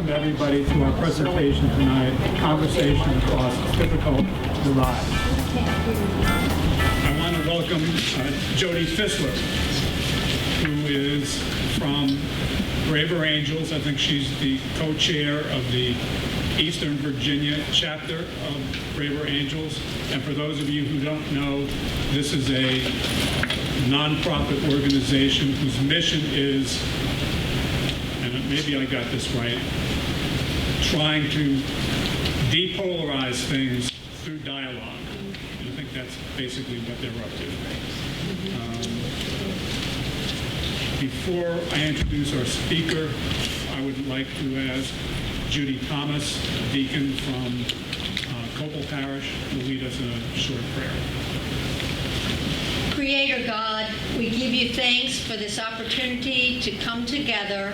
welcome everybody to our presentation tonight, Conversation Across Difficult Divides. I want to welcome Jody Fissler, who is from Braver Angels. I think she's the co-chair of the Eastern Virginia chapter of Braver Angels. And for those of you who don't know, this is a nonprofit organization whose mission is, and maybe I got this right, trying to depolarize things through dialogue. And I think that's basically what they're up to. Before I introduce our speaker, I would like to ask Judy Thomas, a deacon from Copel Parish, to lead us in a short prayer. Creator God, we give you thanks for this opportunity to come together.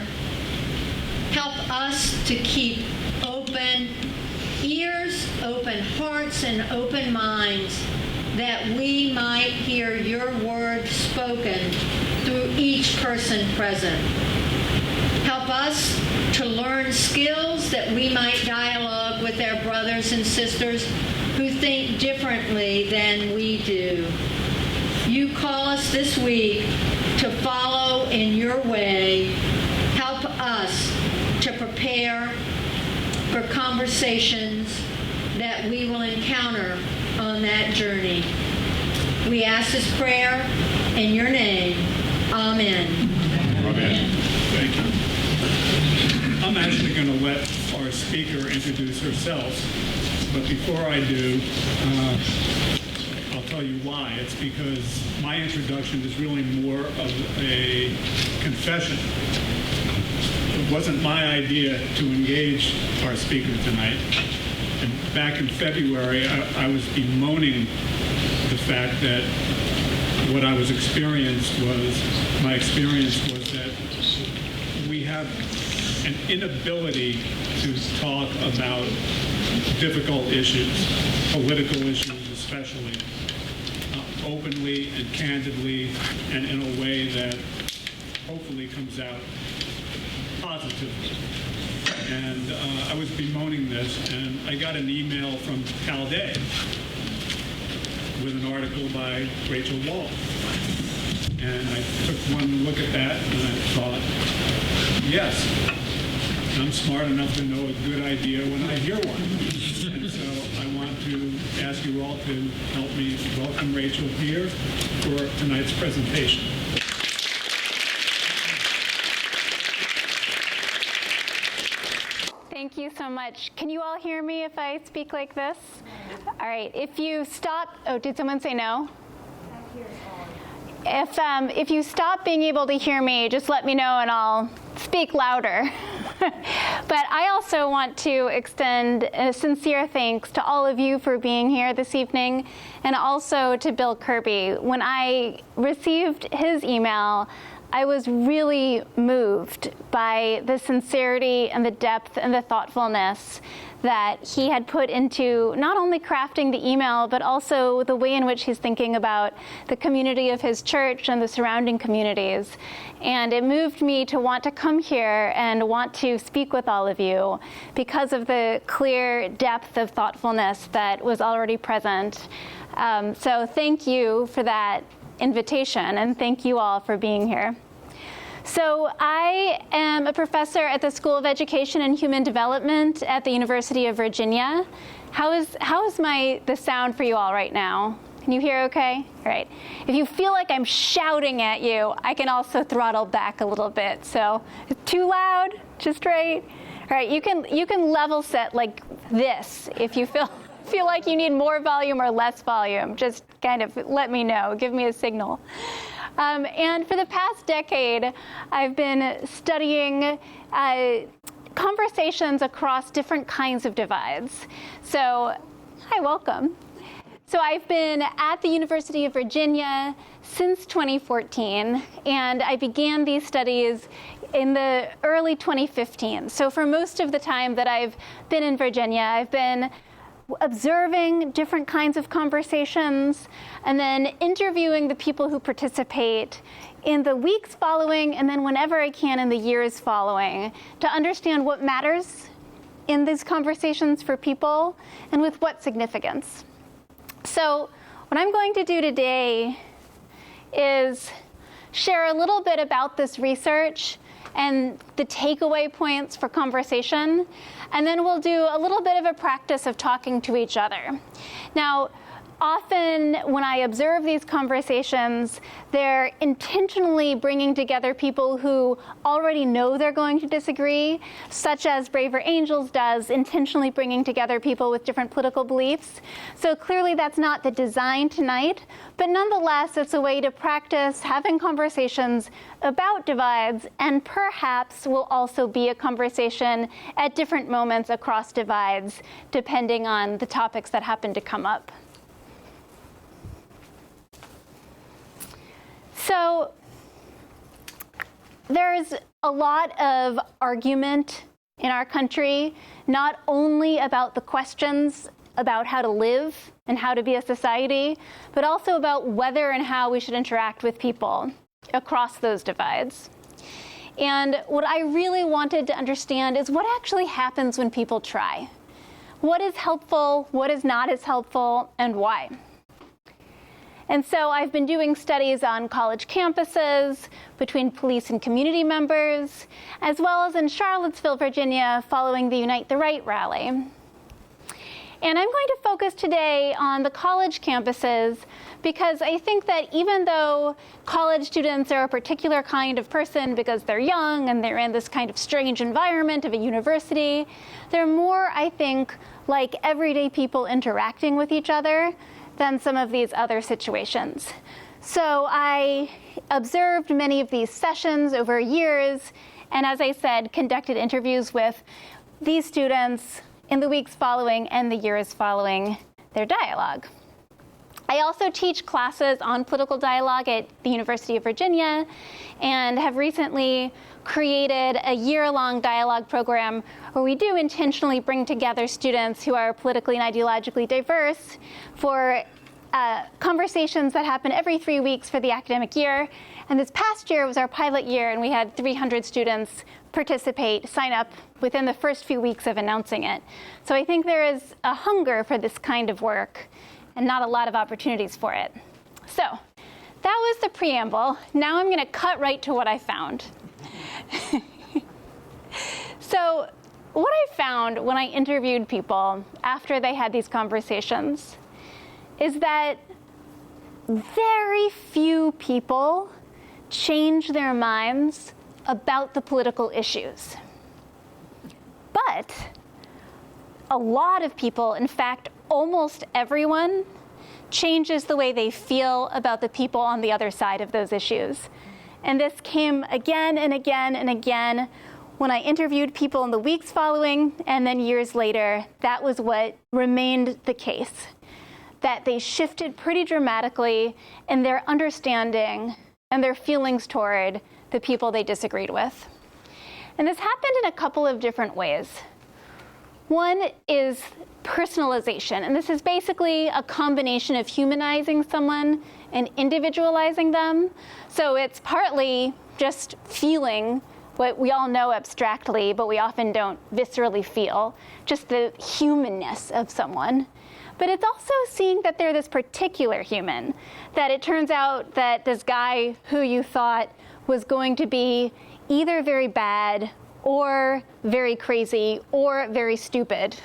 Help us to keep open ears, open hearts, and open minds, that we might hear your word spoken through each person present. Help us to learn skills that we might dialogue with our brothers and sisters who think differently than we do. You call us this week to follow in your way. Help us to prepare for conversations that we will encounter on that journey. We ask this prayer in your name. Amen. Amen. Thank you. I'm actually going to let our speaker introduce herself, but before I do, I'll tell you why. It's because my introduction is really more of a confession. It wasn't my idea to engage our speaker tonight. And back in February, I was bemoaning the fact that what I was my experience was that we have an inability to talk about difficult issues, political issues especially, openly and candidly, and in a way that hopefully comes out positively. And I was bemoaning this, and I got an email from Cal Day with an article by Rachel Wahl. And I took one look at that, and I thought, yes, I'm smart enough to know a good idea when I hear one. And so I want to ask you all to help me welcome Rachel here for tonight's presentation. Thank you so much. Can you all hear me if I speak like this? All right. If you stop, did someone say no? If you stop being able to hear me, just let me know and I'll speak louder. But I also want to extend a sincere thanks to all of you for being here this evening, and also to Bill Kirby. When I received his email, I was really moved by the sincerity and the depth and the thoughtfulness that he had put into not only crafting the email, but also the way in which he's thinking about the community of his church and the surrounding communities. And it moved me to want to come here and want to speak with all of you because of the clear depth of thoughtfulness that was already present. So thank you for that invitation, and thank you all for being here. So I am a professor at the School of Education and Human Development at the University of Virginia. How is the sound for you all right now? Can you hear okay? All right. If you feel like I'm shouting at you, I can also throttle back a little bit. So too loud, just right. All right, you can level set like this if you feel like you need more volume or less volume. Just kind of let me know, give me a signal. And for the past decade, I've been studying conversations across different kinds of divides. So, hi, welcome. So I've been at the University of Virginia since 2014, and I began these studies in the early 2015. So for most of the time that I've been in Virginia, I've been observing different kinds of conversations, and then interviewing the people who participate in the weeks following, and then whenever I can in the years following, to understand what matters in these conversations for people and with what significance. So what I'm going to do today is share a little bit about this research and the takeaway points for conversation, and then we'll do a little bit of a practice of talking to each other. Now, often when I observe these conversations, they're intentionally bringing together people who already know they're going to disagree, such as Braver Angels does, intentionally bringing together people with different political beliefs. So clearly that's not the design tonight, but nonetheless, it's a way to practice having conversations about divides, and perhaps will also be a conversation at different moments across divides, depending on the topics that happen to come up. So there's a lot of argument in our country, not only about the questions about how to live and how to be a society, but also about whether and how we should interact with people across those divides. And what I really wanted to understand is what actually happens when people try. What is helpful, what is not as helpful, and why? And so I've been doing studies on college campuses, between police and community members, as well as in Charlottesville, Virginia, following the Unite the Right rally. And I'm going to focus today on the college campuses because I think that even though college students are a particular kind of person because they're young and they're in this kind of strange environment of a university, they're more, I think, like everyday people interacting with each other than some of these other situations. So I observed many of these sessions over years, and as I said, conducted interviews with these students in the weeks following and the years following their dialogue. I also teach classes on political dialogue at the University of Virginia, and have recently created a year-long dialogue program where we do intentionally bring together students who are politically and ideologically diverse for conversations that happen every 3 weeks for the academic year. And this past year was our pilot year, and we had 300 students sign up within the first few weeks of announcing it. So I think there is a hunger for this kind of work and not a lot of opportunities for it. So that was the preamble. Now I'm going to cut right to what I found. So what I found when I interviewed people after they had these conversations is that very few people change their minds about the political issues. But a lot of people, in fact, almost everyone, changes the way they feel about the people on the other side of those issues. And this came again and again and again when I interviewed people in the weeks following, and then years later, that was what remained the case, that they shifted pretty dramatically in their understanding and their feelings toward the people they disagreed with. And this happened in a couple of different ways. One is personalization, and this is basically a combination of humanizing someone and individualizing them. So it's partly just feeling what we all know abstractly, but we often don't viscerally feel, just the humanness of someone. But it's also seeing that they're this particular human, that it turns out that this guy who you thought was going to be either very bad or very crazy or very stupid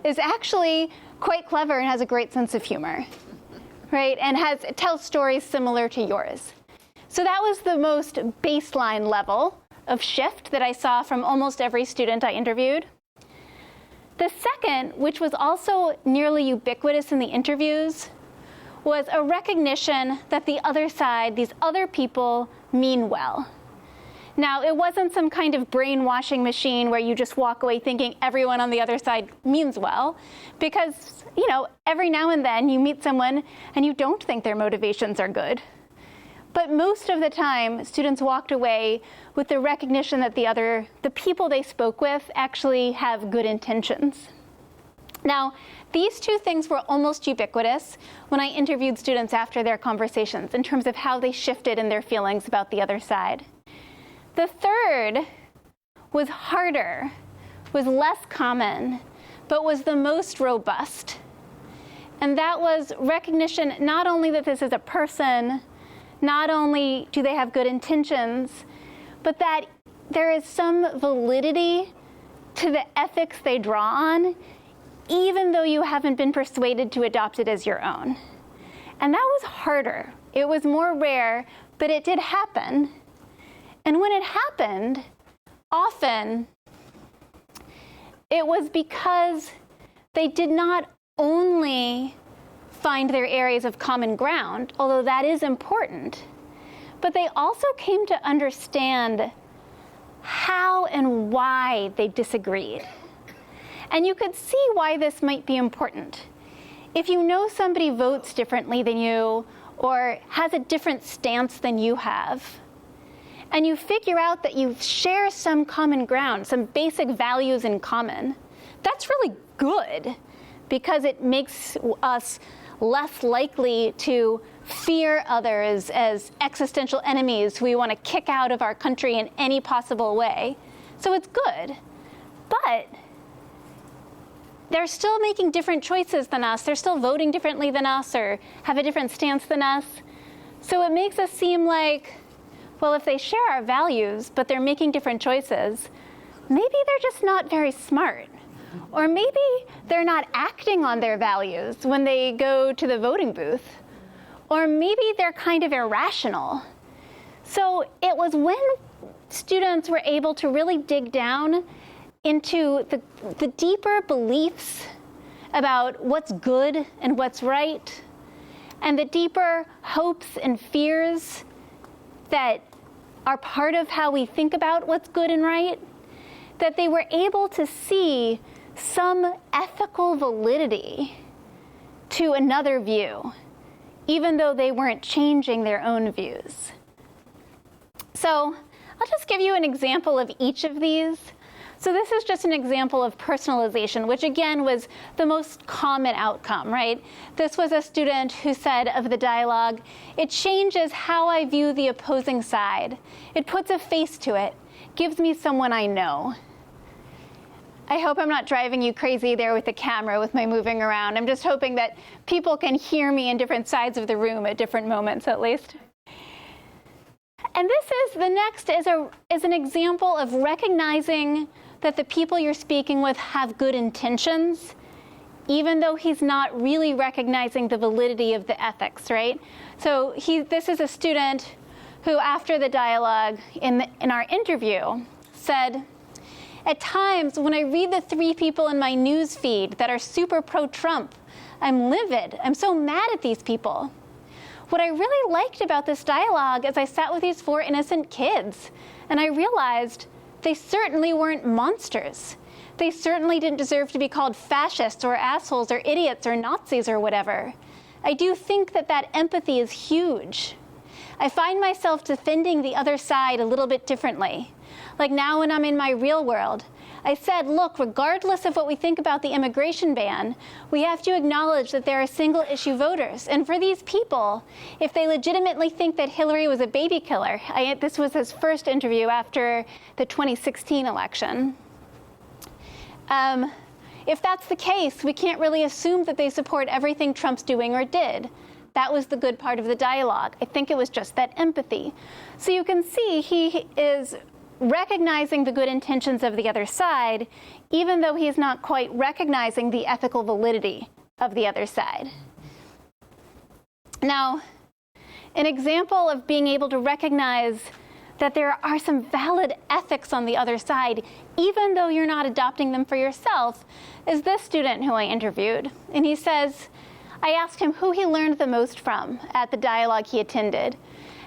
is actually quite clever and has a great sense of humor, right? And tells stories similar to yours. So that was the most baseline level of shift that I saw from almost every student I interviewed. The second, which was also nearly ubiquitous in the interviews, was a recognition that the other side, these other people, mean well. Now, it wasn't some kind of brainwashing machine where you just walk away thinking everyone on the other side means well, because, every now and then you meet someone and you don't think their motivations are good. But most of the time, students walked away with the recognition that the people they spoke with actually have good intentions. Now, these two things were almost ubiquitous when I interviewed students after their conversations in terms of how they shifted in their feelings about the other side. The third was harder, was less common, but was the most robust. And that was recognition not only that this is a person, not only do they have good intentions, but that there is some validity to the ethics they draw on, even though you haven't been persuaded to adopt it as your own. And that was harder. It was more rare, but it did happen. And when it happened, often it was because they did not only find their areas of common ground, although that is important, but they also came to understand how and why they disagreed. And you could see why this might be important. If you know somebody votes differently than you or has a different stance than you have, and you figure out that you share some common ground, some basic values in common, that's really good because it makes us less likely to fear others as existential enemies who we want to kick out of our country in any possible way. So it's good. But they're still making different choices than us. They're still voting differently than us or have a different stance than us. So it makes us seem like, well, if they share our values, but they're making different choices, maybe they're just not very smart. Or maybe they're not acting on their values when they go to the voting booth. Or maybe they're kind of irrational. So it was when students were able to really dig down into the deeper beliefs about what's good and what's right, and the deeper hopes and fears that are part of how we think about what's good and right, that they were able to see some ethical validity to another view, even though they weren't changing their own views. So I'll just give you an example of each of these. So this is just an example of personalization, which again was the most common outcome, right? This was a student who said of the dialogue, "It changes how I view the opposing side. It puts a face to it, gives me someone I know." I hope I'm not driving you crazy there with the camera with my moving around. I'm just hoping that people can hear me in different sides of the room at different moments at least. And the next is an example of recognizing that the people you're speaking with have good intentions, even though he's not really recognizing the validity of the ethics, right? So this is a student who, after the dialogue in our interview, said, "At times, when I read the 3 people in my news feed that are super pro-Trump, I'm livid. I'm so mad at these people. What I really liked about this dialogue is I sat with these 4 innocent kids, and I realized they certainly weren't monsters. They certainly didn't deserve to be called fascists or assholes or idiots or Nazis or whatever. I do think that empathy is huge. I find myself defending the other side a little bit differently. Like now when I'm in my real world, I said, look, regardless of what we think about the immigration ban, we have to acknowledge that there are single-issue voters. And for these people, if they legitimately think that Hillary was a baby killer, this was his first interview after the 2016 election. If that's the case, we can't really assume that they support everything Trump's doing or did. That was the good part of the dialogue. I think it was just that empathy. So you can see he is recognizing the good intentions of the other side, even though he's not quite recognizing the ethical validity of the other side. Now, an example of being able to recognize that there are some valid ethics on the other side, even though you're not adopting them for yourself, is this student who I interviewed. And he says, I asked him who he learned the most from at the dialogue he attended.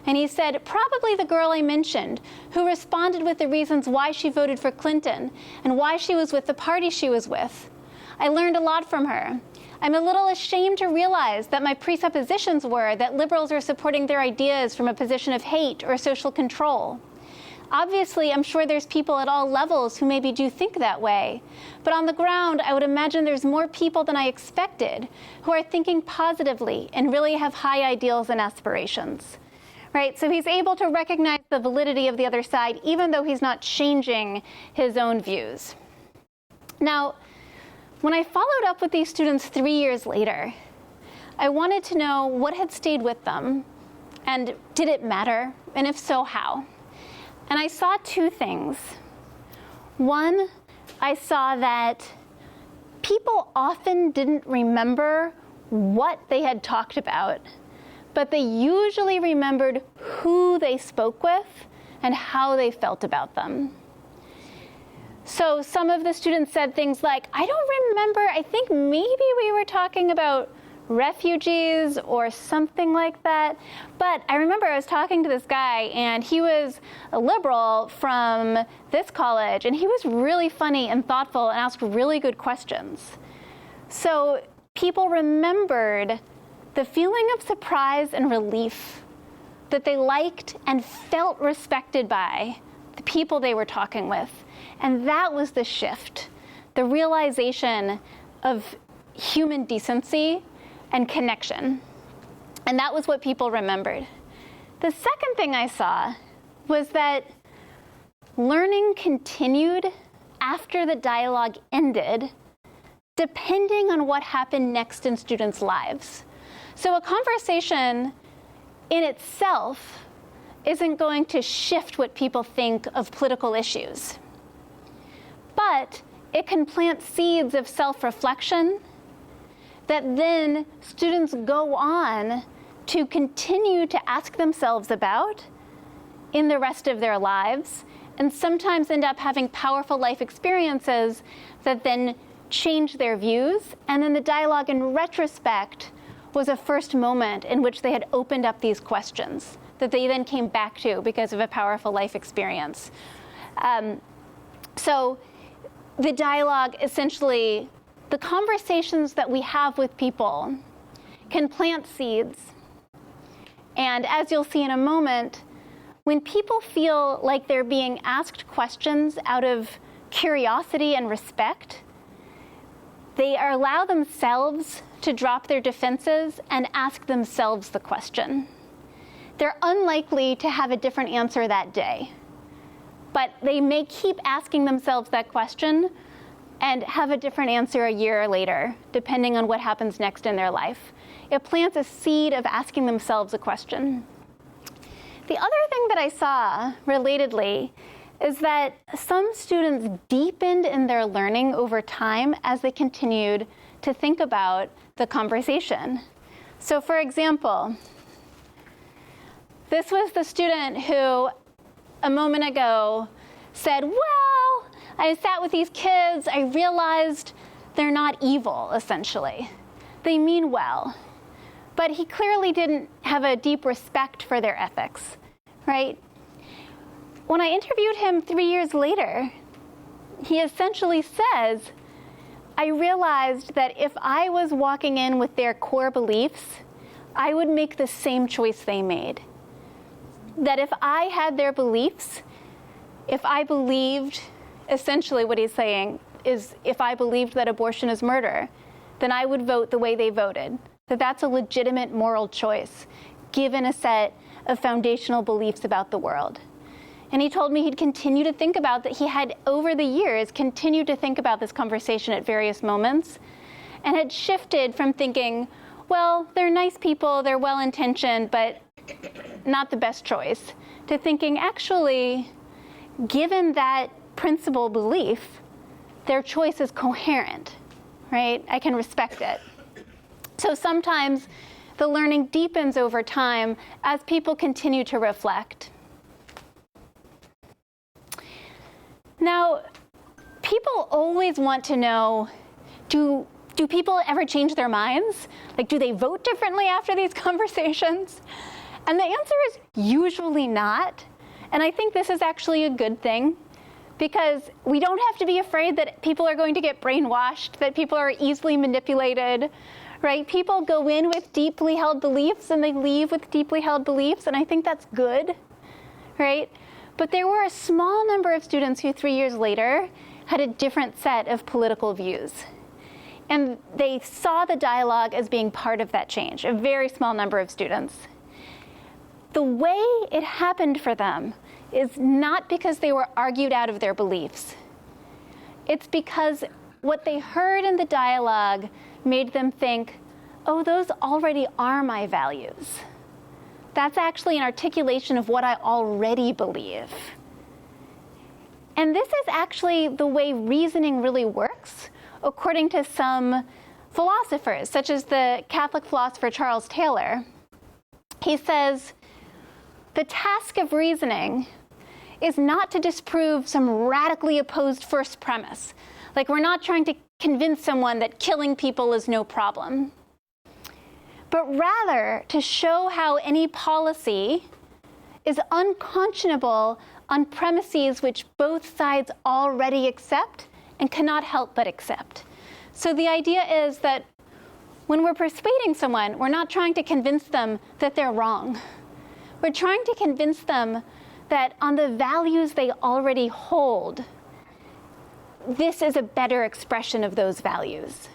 And he said, probably the girl I mentioned, who responded with the reasons why she voted for Clinton and why she was with the party she was with. I learned a lot from her. I'm a little ashamed to realize that my presuppositions were that liberals are supporting their ideas from a position of hate or social control. Obviously, I'm sure there's people at all levels who maybe do think that way. But on the ground, I would imagine there's more people than I expected who are thinking positively and really have high ideals and aspirations. Right? So he's able to recognize the validity of the other side, even though he's not changing his own views. Now, when I followed up with these students 3 years later, I wanted to know what had stayed with them, and did it matter, and if so, how? And I saw two things. One, I saw that people often didn't remember what they had talked about, but they usually remembered who they spoke with and how they felt about them. So some of the students said things like, I don't remember, I think maybe we were talking about refugees or something like that. But I remember I was talking to this guy, and he was a liberal from this college, and he was really funny and thoughtful and asked really good questions. So people remembered the feeling of surprise and relief that they liked and felt respected by the people they were talking with. And that was the shift, the realization of human decency and connection. And that was what people remembered. The second thing I saw was that learning continued after the dialogue ended, depending on what happened next in students' lives. So a conversation in itself isn't going to shift what people think of political issues. But it can plant seeds of self-reflection that then students go on to continue to ask themselves about in the rest of their lives, and sometimes end up having powerful life experiences that then change their views. And then the dialogue in retrospect was a first moment in which they had opened up these questions that they then came back to because of a powerful life experience. So the dialogue, essentially, the conversations that we have with people can plant seeds. And as you'll see in a moment, when people feel like they're being asked questions out of curiosity and respect, they allow themselves to drop their defenses and ask themselves the question. They're unlikely to have a different answer that day, but they may keep asking themselves that question and have a different answer a year later, depending on what happens next in their life. It plants a seed of asking themselves a question. The other thing that I saw, relatedly, is that some students deepened in their learning over time as they continued to think about the conversation. So for example, this was the student who a moment ago said, well, I sat with these kids, I realized they're not evil, essentially. They mean well. But he clearly didn't have a deep respect for their ethics, right? When I interviewed him 3 years later, he essentially says, I realized that if I was walking in with their core beliefs, I would make the same choice they made. That if I had their beliefs, if I believed, essentially what he's saying is, if I believed that abortion is murder, then I would vote the way they voted. That that's a legitimate moral choice, given a set of foundational beliefs about the world. And he told me he'd continue to think about that. He had, over the years, continued to think about this conversation at various moments, and had shifted from thinking, well, they're nice people, they're well-intentioned, but not the best choice, to thinking, actually, given that principal belief, their choice is coherent, right? I can respect it. So sometimes the learning deepens over time as people continue to reflect. Now, people always want to know, do people ever change their minds? Like, do they vote differently after these conversations? And the answer is usually not. And I think this is actually a good thing, because we don't have to be afraid that people are going to get brainwashed, that people are easily manipulated, right? People go in with deeply held beliefs and they leave with deeply held beliefs, and I think that's good, right? But there were a small number of students who 3 years later had a different set of political views. And they saw the dialogue as being part of that change, a very small number of students. The way it happened for them is not because they were argued out of their beliefs. It's because what they heard in the dialogue made them think, oh, those already are my values. That's actually an articulation of what I already believe. And this is actually the way reasoning really works, according to some philosophers, such as the Catholic philosopher Charles Taylor. He says, the task of reasoning is not to disprove some radically opposed first premise. Like, we're not trying to convince someone that killing people is no problem, but rather to show how any policy is unconscionable on premises which both sides already accept and cannot help but accept. So the idea is that when we're persuading someone, we're not trying to convince them that they're wrong. We're trying to convince them that on the values they already hold, this is a better expression of those values,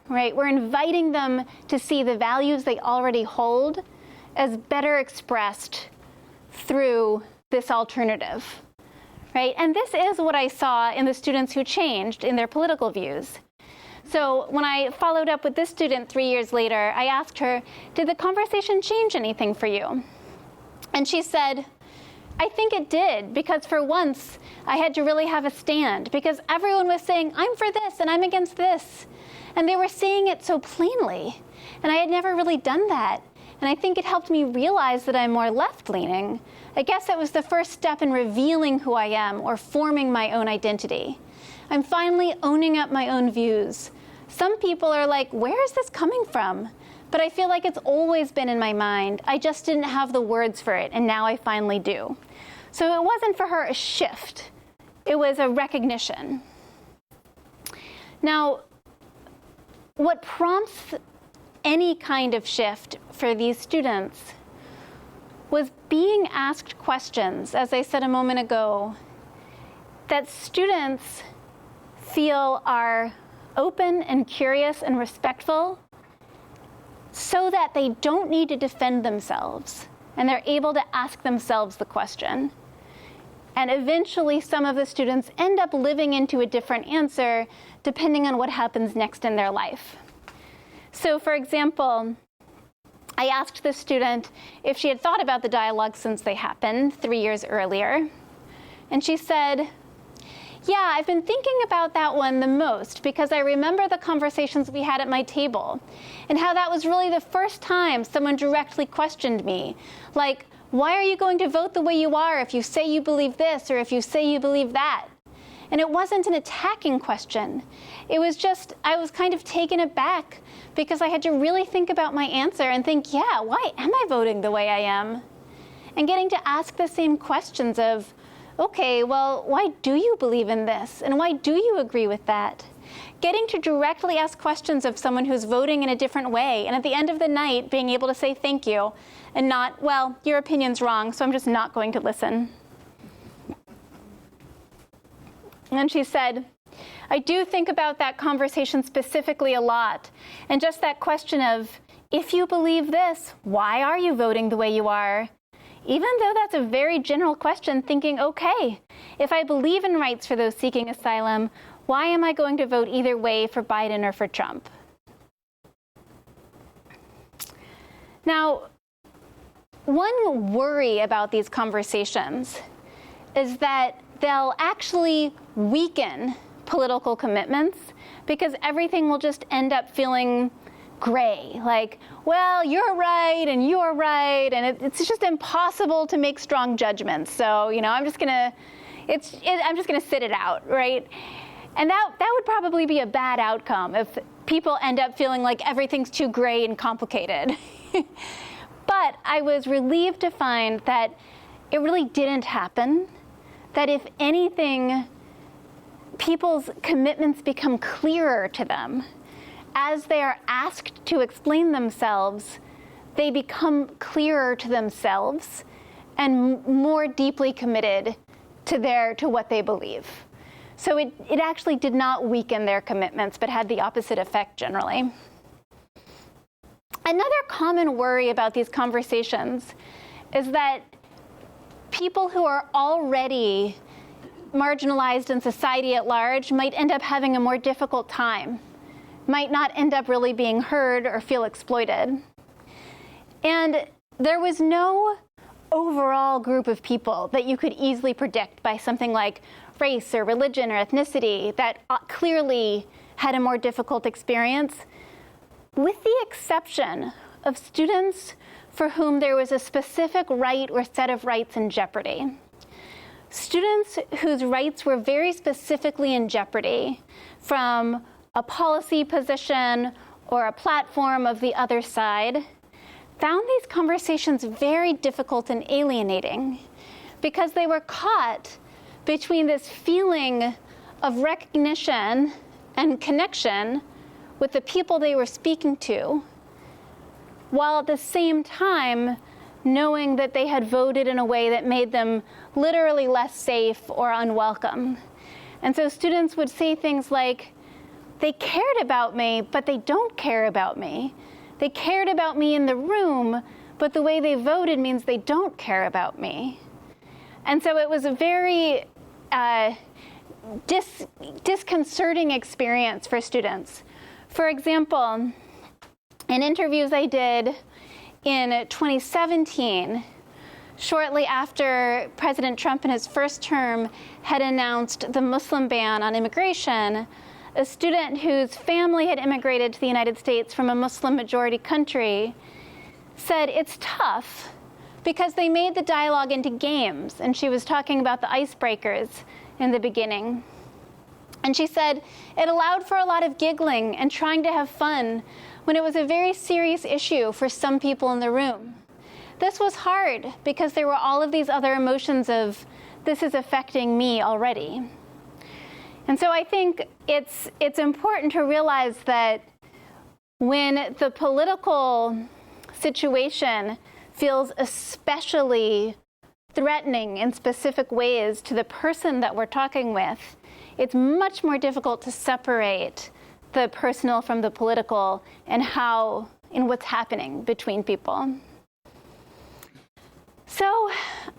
right? We're inviting them to see the values they already hold as better expressed through this alternative, right? And this is what I saw in the students who changed in their political views. So when I followed up with this student 3 years later, I asked her, did the conversation change anything for you? And she said, I think it did, because for once I had to really have a stand, because everyone was saying, I'm for this and I'm against this. And they were saying it so plainly. And I had never really done that. And I think it helped me realize that I'm more left-leaning. I guess it was the first step in revealing who I am or forming my own identity. I'm finally owning up my own views. Some people are like, where is this coming from? But I feel like it's always been in my mind. I just didn't have the words for it, and now I finally do. So it wasn't for her a shift. It was a recognition. Now, what prompts any kind of shift for these students was being asked questions, as I said a moment ago, that students feel are open and curious and respectful, so that they don't need to defend themselves, and they're able to ask themselves the question. And eventually, some of the students end up living into a different answer depending on what happens next in their life. So, for example, I asked this student if she had thought about the dialogue since they happened 3 years earlier. And she said, yeah, I've been thinking about that one the most because I remember the conversations we had at my table and how that was really the first time someone directly questioned me. Like, why are you going to vote the way you are if you say you believe this or if you say you believe that? And it wasn't an attacking question. It was just, I was kind of taken aback because I had to really think about my answer and think, yeah, why am I voting the way I am? And getting to ask the same questions of, okay, well, why do you believe in this? And why do you agree with that? Getting to directly ask questions of someone who's voting in a different way, and at the end of the night, being able to say thank you, and not, well, your opinion's wrong, so I'm just not going to listen. And then she said, I do think about that conversation specifically a lot, and just that question of, if you believe this, why are you voting the way you are? Even though that's a very general question, thinking, okay, if I believe in rights for those seeking asylum, why am I going to vote either way for Biden or for Trump? Now, one worry about these conversations is that they'll actually weaken political commitments because everything will just end up feeling gray, like, well, you're right and you're right, and it's just impossible to make strong judgments. So, I'm just gonna sit it out, right? And that would probably be a bad outcome if people end up feeling like everything's too gray and complicated. But I was relieved to find that it really didn't happen. That if anything, people's commitments become clearer to them. As they are asked to explain themselves, they become clearer to themselves, and more deeply committed to what they believe. So it actually did not weaken their commitments, but had the opposite effect generally. Another common worry about these conversations is that people who are already marginalized in society at large might end up having a more difficult time, might not end up really being heard or feel exploited. And there was no overall group of people that you could easily predict by something like race or religion or ethnicity that clearly had a more difficult experience, with the exception of students for whom there was a specific right or set of rights in jeopardy. Students whose rights were very specifically in jeopardy from a policy position or a platform of the other side found these conversations very difficult and alienating because they were caught between this feeling of recognition and connection with the people they were speaking to, while at the same time knowing that they had voted in a way that made them literally less safe or unwelcome. And so students would say things like, they cared about me, but they don't care about me. They cared about me in the room, but the way they voted means they don't care about me. And so it was a very disconcerting experience for students. For example, in interviews I did in 2017, shortly after President Trump in his first term had announced the Muslim ban on immigration, a student whose family had immigrated to the United States from a Muslim-majority country said it's tough because they made the dialogue into games, and she was talking about the icebreakers in the beginning. And she said it allowed for a lot of giggling and trying to have fun when it was a very serious issue for some people in the room. This was hard because there were all of these other emotions of, this is affecting me already. And so I think it's important to realize that when the political situation feels especially threatening in specific ways to the person that we're talking with, it's much more difficult to separate the personal from the political and what's happening between people. So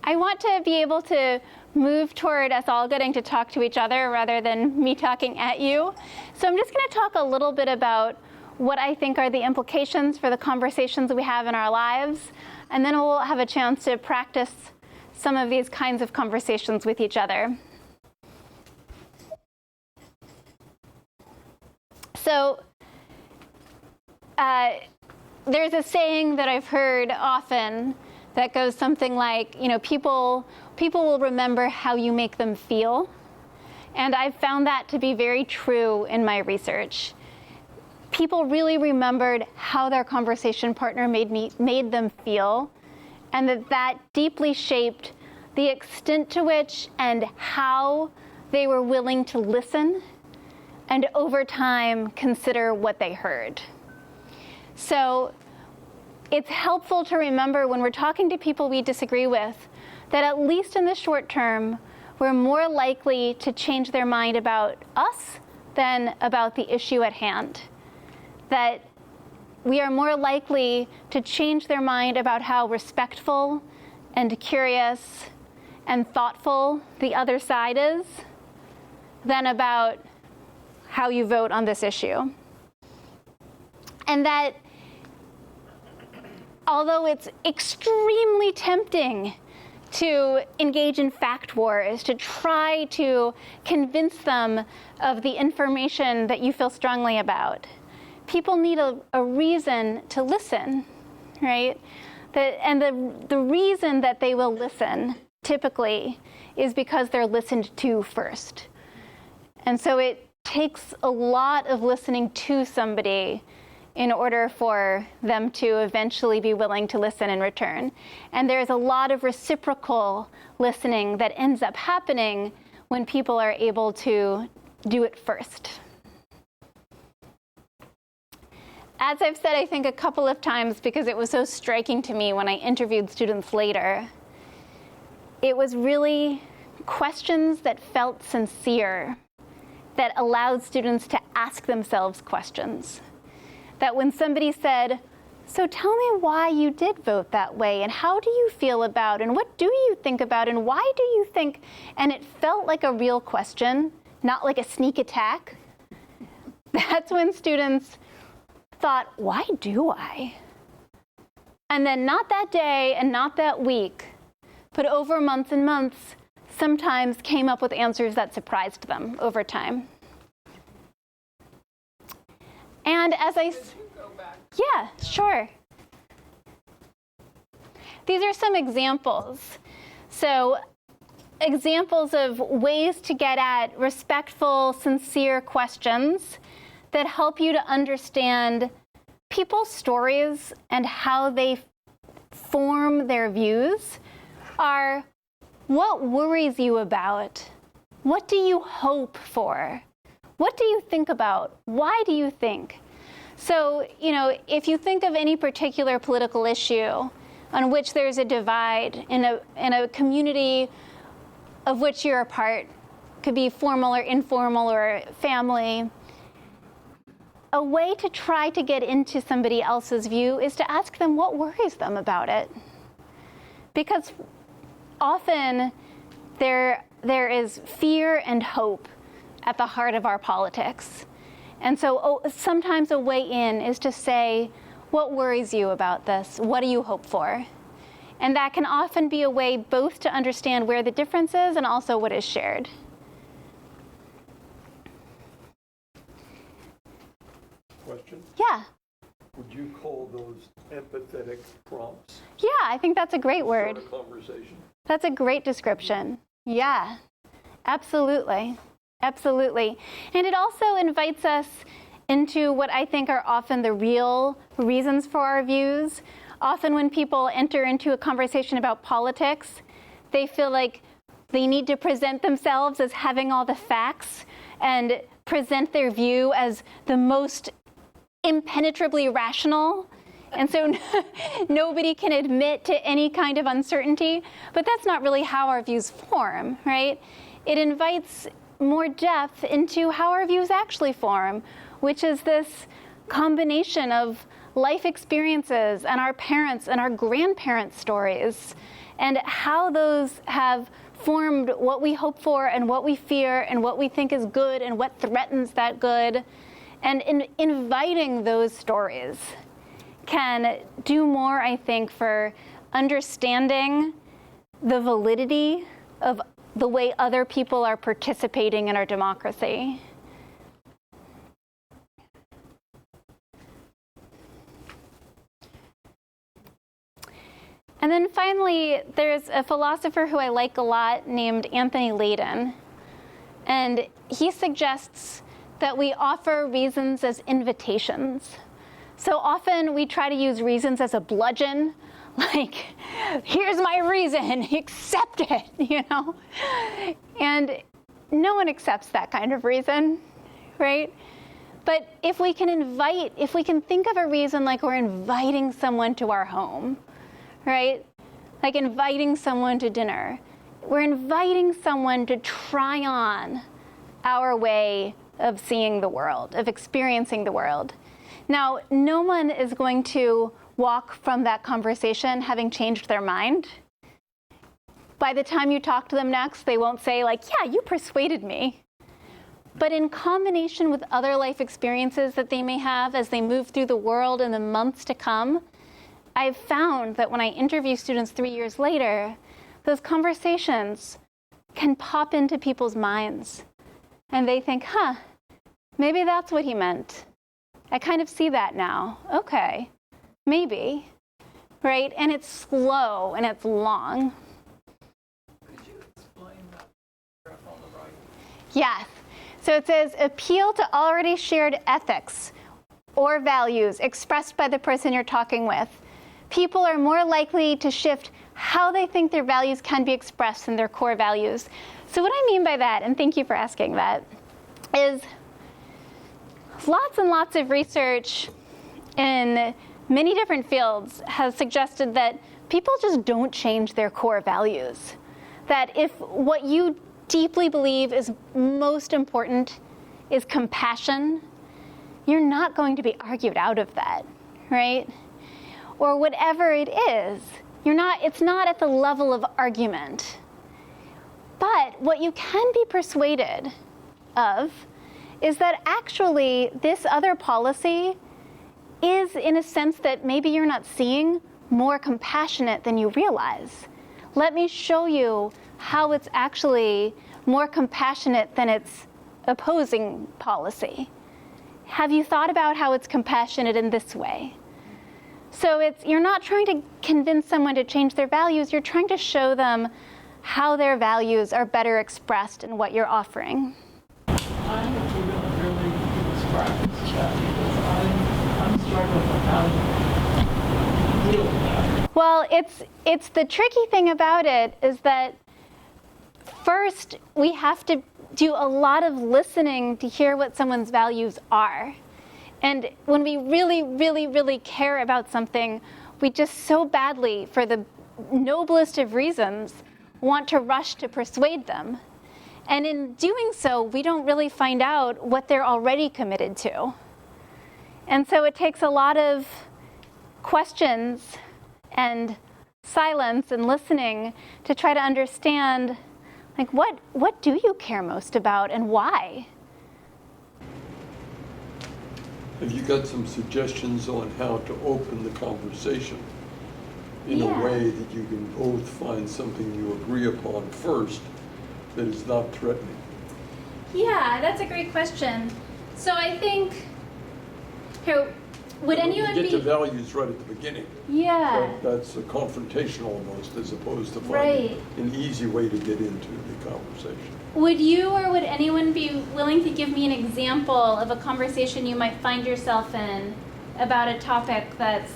I want to be able to move toward us all getting to talk to each other rather than me talking at you. So I'm just going to talk a little bit about what I think are the implications for the conversations we have in our lives, and then we'll have a chance to practice some of these kinds of conversations with each other. So there's a saying that I've heard often that goes something like, people will remember how you make them feel. And I've found that to be very true in my research. People really remembered how their conversation partner made them feel, and that deeply shaped the extent to which and how they were willing to listen and over time consider what they heard. So it's helpful to remember when we're talking to people we disagree with that at least in the short term, we're more likely to change their mind about us than about the issue at hand. That we are more likely to change their mind about how respectful and curious and thoughtful the other side is than about how you vote on this issue. And that although it's extremely tempting to engage in fact wars, to try to convince them of the information that you feel strongly about, people need a reason to listen, right? And the reason that they will listen, typically, is because they're listened to first. And so it takes a lot of listening to somebody in order for them to eventually be willing to listen in return. And there's a lot of reciprocal listening that ends up happening when people are able to do it first. As I've said, I think a couple of times, because it was so striking to me when I interviewed students later, it was really questions that felt sincere, that allowed students to ask themselves questions. That when somebody said, so tell me why you did vote that way, and how do you feel about, and what do you think about, and why do you think, and it felt like a real question, not like a sneak attack. That's when students thought, why do I? And then not that day and not that week, but over months and months, sometimes came up with answers that surprised them over time. And as I... Yeah, sure. These are some examples. So, examples of ways to get at respectful, sincere questions that help you to understand people's stories and how they form their views are: what worries you about? What do you hope for? What do you think about? Why do you think? So, if you think of any particular political issue on which there's a divide in a community of which you're a part, could be formal or informal or family, a way to try to get into somebody else's view is to ask them what worries them about it. Because often there is fear and hope at the heart of our politics. And so sometimes a way in is to say, what worries you about this? What do you hope for? And that can often be a way both to understand where the difference is and also what is shared. Question? Yeah. Would you call those empathetic prompts? Yeah, I think that's a great word. Start a conversation. That's a great description. Yeah, absolutely. Absolutely. And it also invites us into what I think are often the real reasons for our views. Often when people enter into a conversation about politics, they feel like they need to present themselves as having all the facts and present their view as the most impenetrably rational. And so nobody can admit to any kind of uncertainty. But that's not really how our views form, right? It invites more depth into how our views actually form, which is this combination of life experiences and our parents' and our grandparents' stories, and how those have formed what we hope for and what we fear and what we think is good and what threatens that good. And in inviting those stories can do more, I think, for understanding the validity of the way other people are participating in our democracy. And then finally, there's a philosopher who I like a lot named Anthony Layden. And he suggests that we offer reasons as invitations. So often we try to use reasons as a bludgeon, like, here's my reason, accept it, And no one accepts that kind of reason, right? But if we can think of a reason like we're inviting someone to our home, right? Like inviting someone to dinner. We're inviting someone to try on our way of seeing the world, of experiencing the world. Now, no one is going to walk from that conversation having changed their mind. By the time you talk to them next, they won't say like, yeah, you persuaded me. But in combination with other life experiences that they may have as they move through the world in the months to come, I've found that when I interview students 3 years later, those conversations can pop into people's minds. And they think, maybe that's what he meant. I kind of see that now. Okay, maybe, right? And it's slow and it's long. Could you explain that graph on the right? Yes. So it says, appeal to already shared ethics or values expressed by the person you're talking with. People are more likely to shift how they think their values can be expressed than their core values. So what I mean by that, and thank you for asking that, is lots and lots of research in many different fields has suggested that people just don't change their core values. that if what you deeply believe is most important is compassion, you're not going to be argued out of that, right? Or whatever it is, it's not at the level of argument. But what you can be persuaded of is that actually this other policy is, in a sense that maybe you're not seeing, more compassionate than you realize. Let me show you how it's actually more compassionate than its opposing policy. Have you thought about how it's compassionate in this way? So you're not trying to convince someone to change their values, you're trying to show them how their values are better expressed in what you're offering. I have to really describe this chat because I'm struggling with how to deal with that. Well, it's the tricky thing about it is that first we have to do a lot of listening to hear what someone's values are. And when we really, really, really care about something, we just so badly, for the noblest of reasons, want to rush to persuade them. And in doing so, we don't really find out what they're already committed to. And so it takes a lot of questions and silence and listening to try to understand, like, what do you care most about and why? Have you got some suggestions on how to open the conversation in a way that you can both find something you agree upon first that is not threatening? Yeah, that's a great question. So I think, would anyone You get the values right at the beginning. Yeah. That's a confrontation almost, as opposed to finding an easy way to get into the conversation. Would you or would anyone be willing to give me an example of a conversation you might find yourself in about a topic that's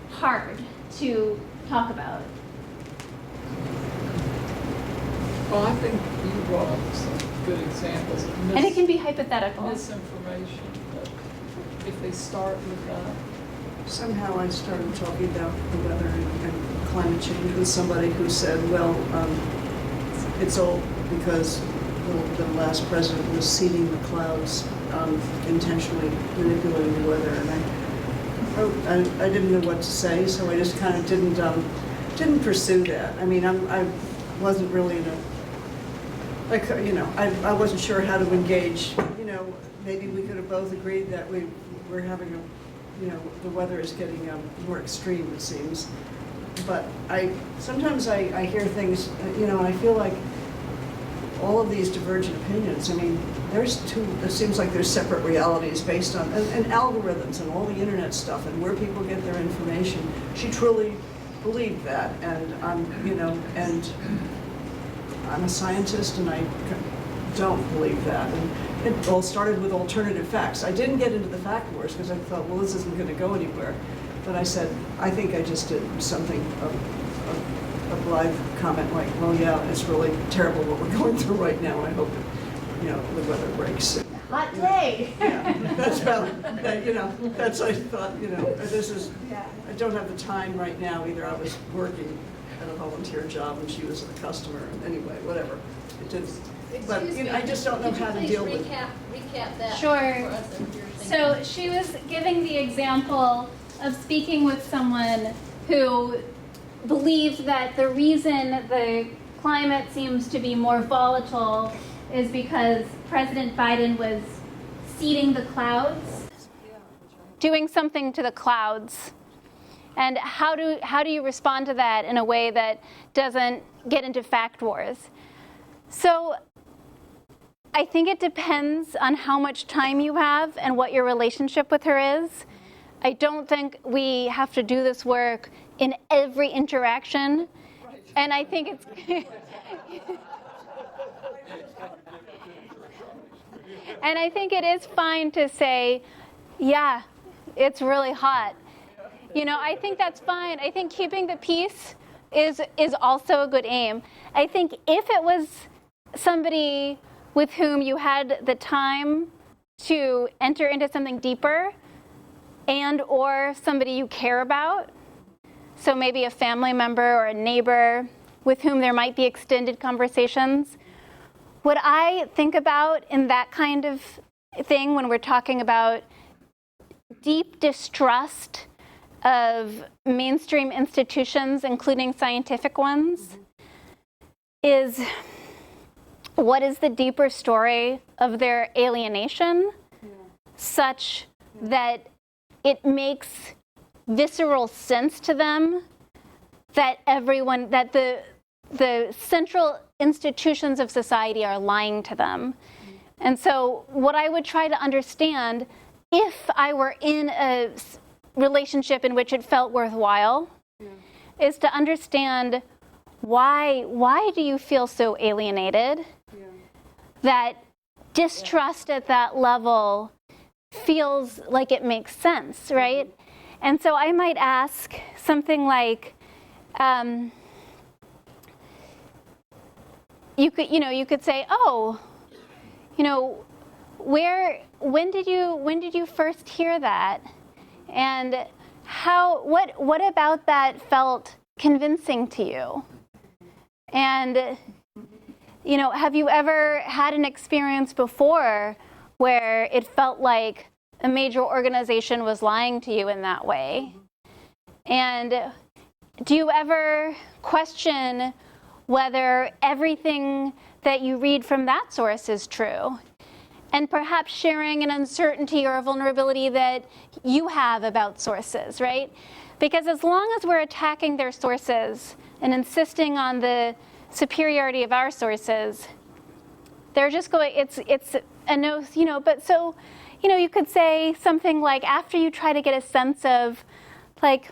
hard to talk about? Well, I think you brought up some good examples of And it can be hypothetical. misinformation, but if they start with that. Somehow I started talking about the weather and climate change with somebody who said, well, it's all because the last president was seeding the clouds, intentionally manipulating the weather. And I didn't know what to say, so I just kind of didn't pursue that. I mean, I wasn't really in I wasn't sure how to engage. Maybe we could have both agreed that we're having the weather is getting more extreme, it seems. But sometimes I hear things, and I feel like all of these divergent opinions, I mean, it seems like there's separate realities based on, and algorithms and all the internet stuff and where people get their information. She truly believed that, and and I'm a scientist and I don't believe that. And it all started with alternative facts. I didn't get into the fact wars because I thought, well, this isn't going to go anywhere. But I said, I think I just did something, a blithe comment like, well, yeah, it's really terrible what we're going through right now. I hope the weather breaks. Hot day. Yeah, that's about, that's, I thought, I don't have the time right now either. I was working at a volunteer job and she was a customer. And anyway, whatever. It didn't. But I just don't know how to deal with it. Recap that Sure. for us if you're thinking. So she was giving the example of speaking with someone who believed that the reason the climate seems to be more volatile is because President Biden was seeding the clouds, doing something to the clouds. And how do you respond to that in a way that doesn't get into fact wars? So I think it depends on how much time you have and what your relationship with her is. I don't think we have to do this work in every interaction. And I think it's and I think it is fine to say, yeah, it's really hot. I think that's fine. I think keeping the peace is also a good aim. I think if it was somebody with whom you had the time to enter into something deeper and or somebody you care about, so maybe a family member or a neighbor with whom there might be extended conversations. What I think about in that kind of thing when we're talking about deep distrust of mainstream institutions, including scientific ones, is what is the deeper story of their alienation such that it makes visceral sense to them that that the central institutions of society are lying to them. And so what I would try to understand, if I were in a relationship in which it felt worthwhile, is to understand why do you feel so alienated? That distrust at that level feels like it makes sense, right? And so I might ask something like, you could say, oh, when did you first hear that? And what about that felt convincing to you? And, have you ever had an experience before where it felt like a major organization was lying to you in that way? And do you ever question whether everything that you read from that source is true? And perhaps sharing an uncertainty or a vulnerability that you have about sources, right? Because as long as we're attacking their sources and insisting on the superiority of our sources, they're just going, it's a no, but so, you could say something like, after you try to get a sense of, like,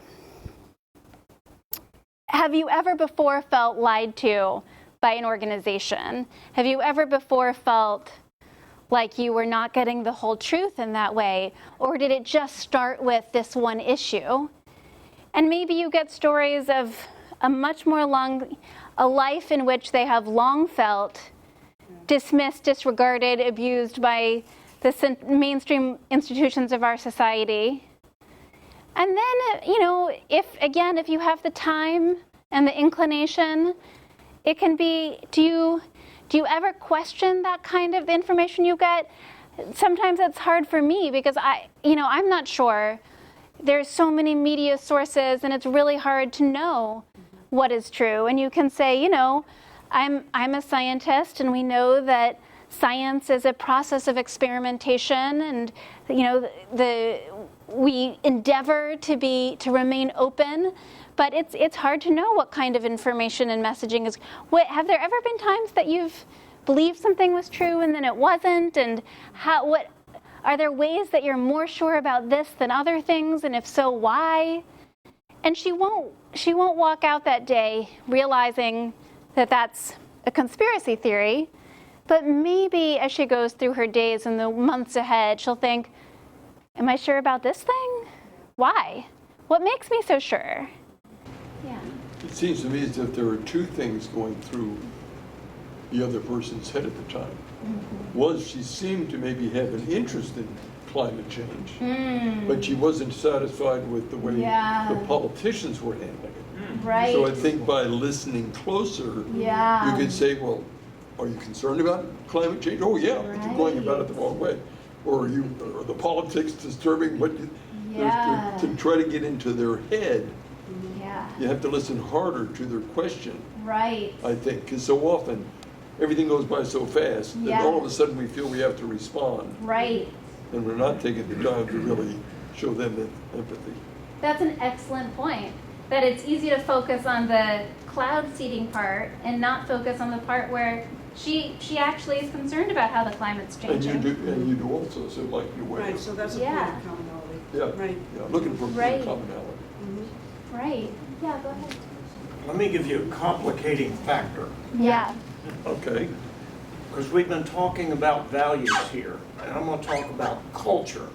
have you ever before felt lied to by an organization? Have you ever before felt like you were not getting the whole truth in that way? Or did it just start with this one issue? And maybe you get stories of a life in which they have long felt dismissed, disregarded, abused by the mainstream institutions of our society. And then, if you have the time and the inclination, it can be, do you ever question that kind of information you get? Sometimes it's hard for me because I'm not sure. There's so many media sources and it's really hard to know what is true. And you can say, I'm a scientist and we know that science is a process of experimentation, and we endeavor to remain open, but it's hard to know what kind of information and messaging is. Have there ever been times that you've believed something was true and then it wasn't? And are there ways that you're more sure about this than other things? And if so, why? And she won't walk out that day realizing that that's a conspiracy theory. But maybe as she goes through her days and the months ahead, she'll think, am I sure about this thing? Why? What makes me so sure? Yeah. It seems to me as if there are two things going through the other person's head at the time. Mm-hmm. One, she seemed to maybe have an interest in climate change, but she wasn't satisfied with the way the politicians were handling it. Right. So I think by listening closer, you could say, well, are you concerned about climate change? Oh yeah, but you're going about it the wrong way. Or are the politics disturbing what you, to try to get into their head, you have to listen harder to their question. Right. I think, because so often everything goes by so fast that all of a sudden we feel we have to respond. Right. And we're not taking the time to really show them empathy. That's an excellent point. That it's easy to focus on the cloud seeding part and not focus on the part where she actually is concerned about how the climate's changing. And you do also, so like your way. Right, so that's a point of commonality. Yeah, Right. yeah, looking for commonality. Mm-hmm. Right. Yeah, go ahead. Let me give you a complicating factor. Yeah. Okay. Because we've been talking about values here, and I'm going to talk about culture.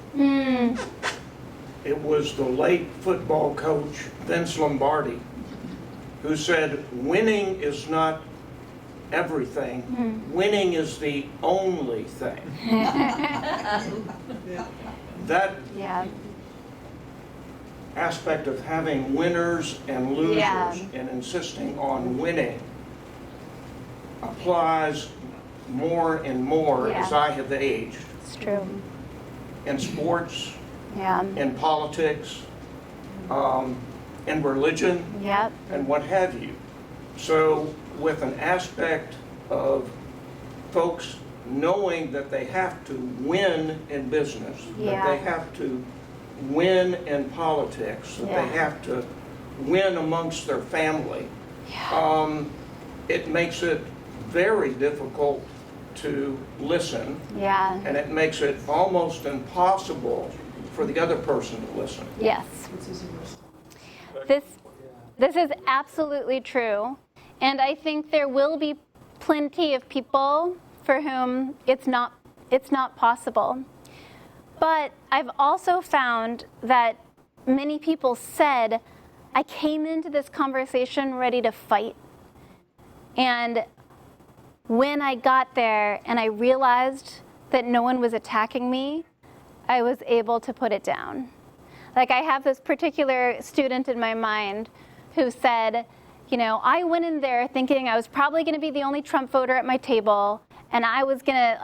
It was the late football coach, Vince Lombardi, who said, winning is not everything. Winning is the only thing. aspect of having winners and losers Yeah. and insisting on winning applies more and more as Yeah. I have aged. It's true. In sports, Yeah. in politics, in religion, Yep. and what have you. So with an aspect of folks knowing that they have to win in business, that Yeah. they have to win in politics, that they Yeah. have to win amongst their family, it makes it very difficult to listen, Yeah. and it makes it almost impossible for the other person to listen. Yes. This is absolutely true. And I think there will be plenty of people for whom it's not possible. But I've also found that many people said, I came into this conversation ready to fight. And when I got there and I realized that no one was attacking me, I was able to put it down. Like, I have this particular student in my mind who said, you know, I went in there thinking I was probably going to be the only Trump voter at my table, and I was gonna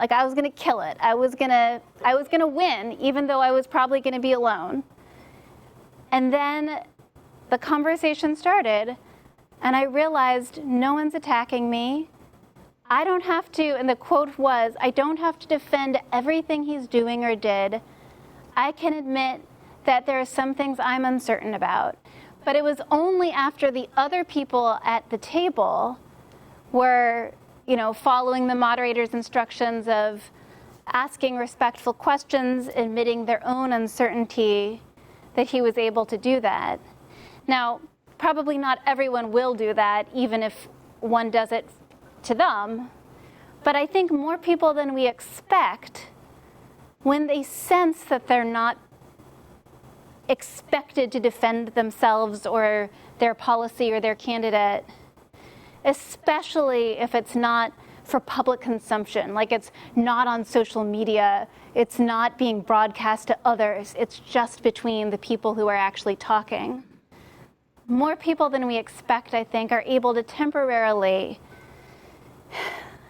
kill it. I was gonna win, even though I was probably going to be alone. And then the conversation started, and I realized no one's attacking me. I don't have to, and the quote was, I don't have to defend everything he's doing or did. I can admit that there are some things I'm uncertain about. But it was only after the other people at the table were, you know, following the moderator's instructions of asking respectful questions, admitting their own uncertainty, that he was able to do that. Now, probably not everyone will do that, even if one does it to them. But I think more people than we expect, when they sense that they're not expected to defend themselves or their policy or their candidate, especially if it's not for public consumption, like it's not on social media, it's not being broadcast to others, it's just between the people who are actually talking. More people than we expect, I think, are able to temporarily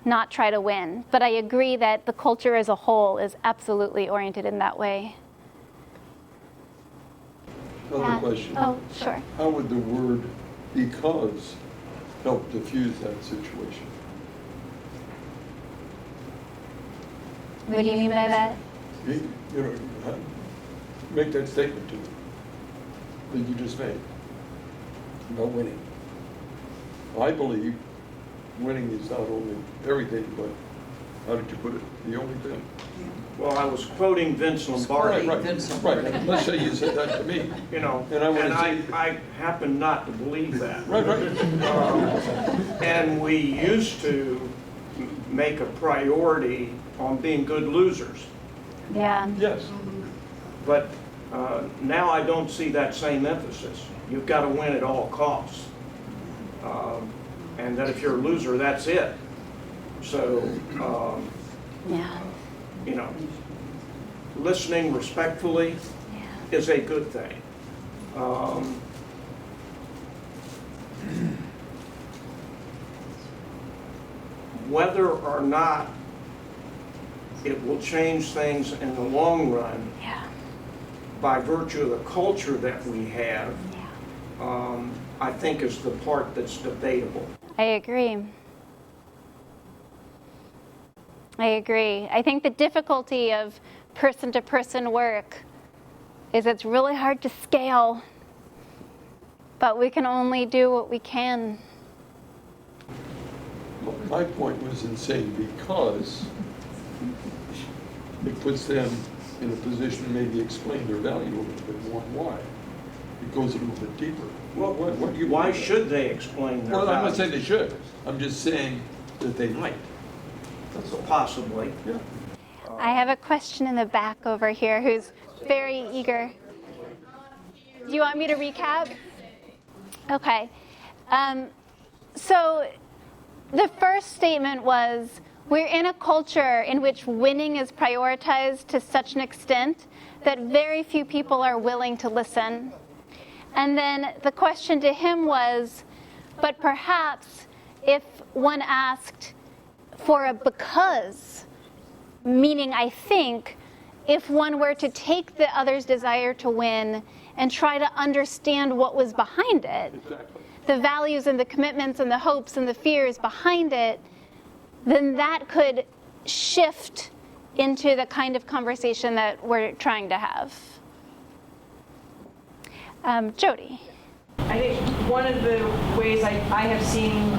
not try to win. But I agree that the culture as a whole is absolutely oriented in that way. Another question. Oh, sure. How would the word because help diffuse that situation? What do you mean by that? You know, make that statement to me that you just made about winning. I believe winning is not only everything, but how did you put it? The only thing. Well, I was quoting Vince Lombardi. Right. Let's say you said that to me. You know, And I I happen not to believe that. Right. And we used to make a priority on being good losers. Yeah. Yes. But now I don't see that same emphasis. You've got to win at all costs. And that if you're a loser, that's it. So, Yeah. you know, listening respectfully is a good thing. Whether or not it will change things in the long run Yeah. by virtue of the culture that we have, I think is the part that's debatable. I agree. I think the difficulty of person-to-person work is it's really hard to scale, but we can only do what we can. My point was in saying because it puts them in a position to maybe explain their value a little bit more and why. It goes a little bit deeper. Well, What do you why mean by that? should they explain their Well, I'm not saying values? they should. I'm just saying that they might. That's all. Possibly. Yeah. I have a question in the back over here who's very eager. Do you want me to recap? Okay. So the first statement was, we're in a culture in which winning is prioritized to such an extent that very few people are willing to listen. And then the question to him was, but perhaps if one asked for a because, meaning I think, if one were to take the other's desire to win and try to understand what was behind it, Exactly. the values and the commitments and the hopes and the fears behind it, then that could shift into the kind of conversation that we're trying to have. Jody. I think one of the ways I have seen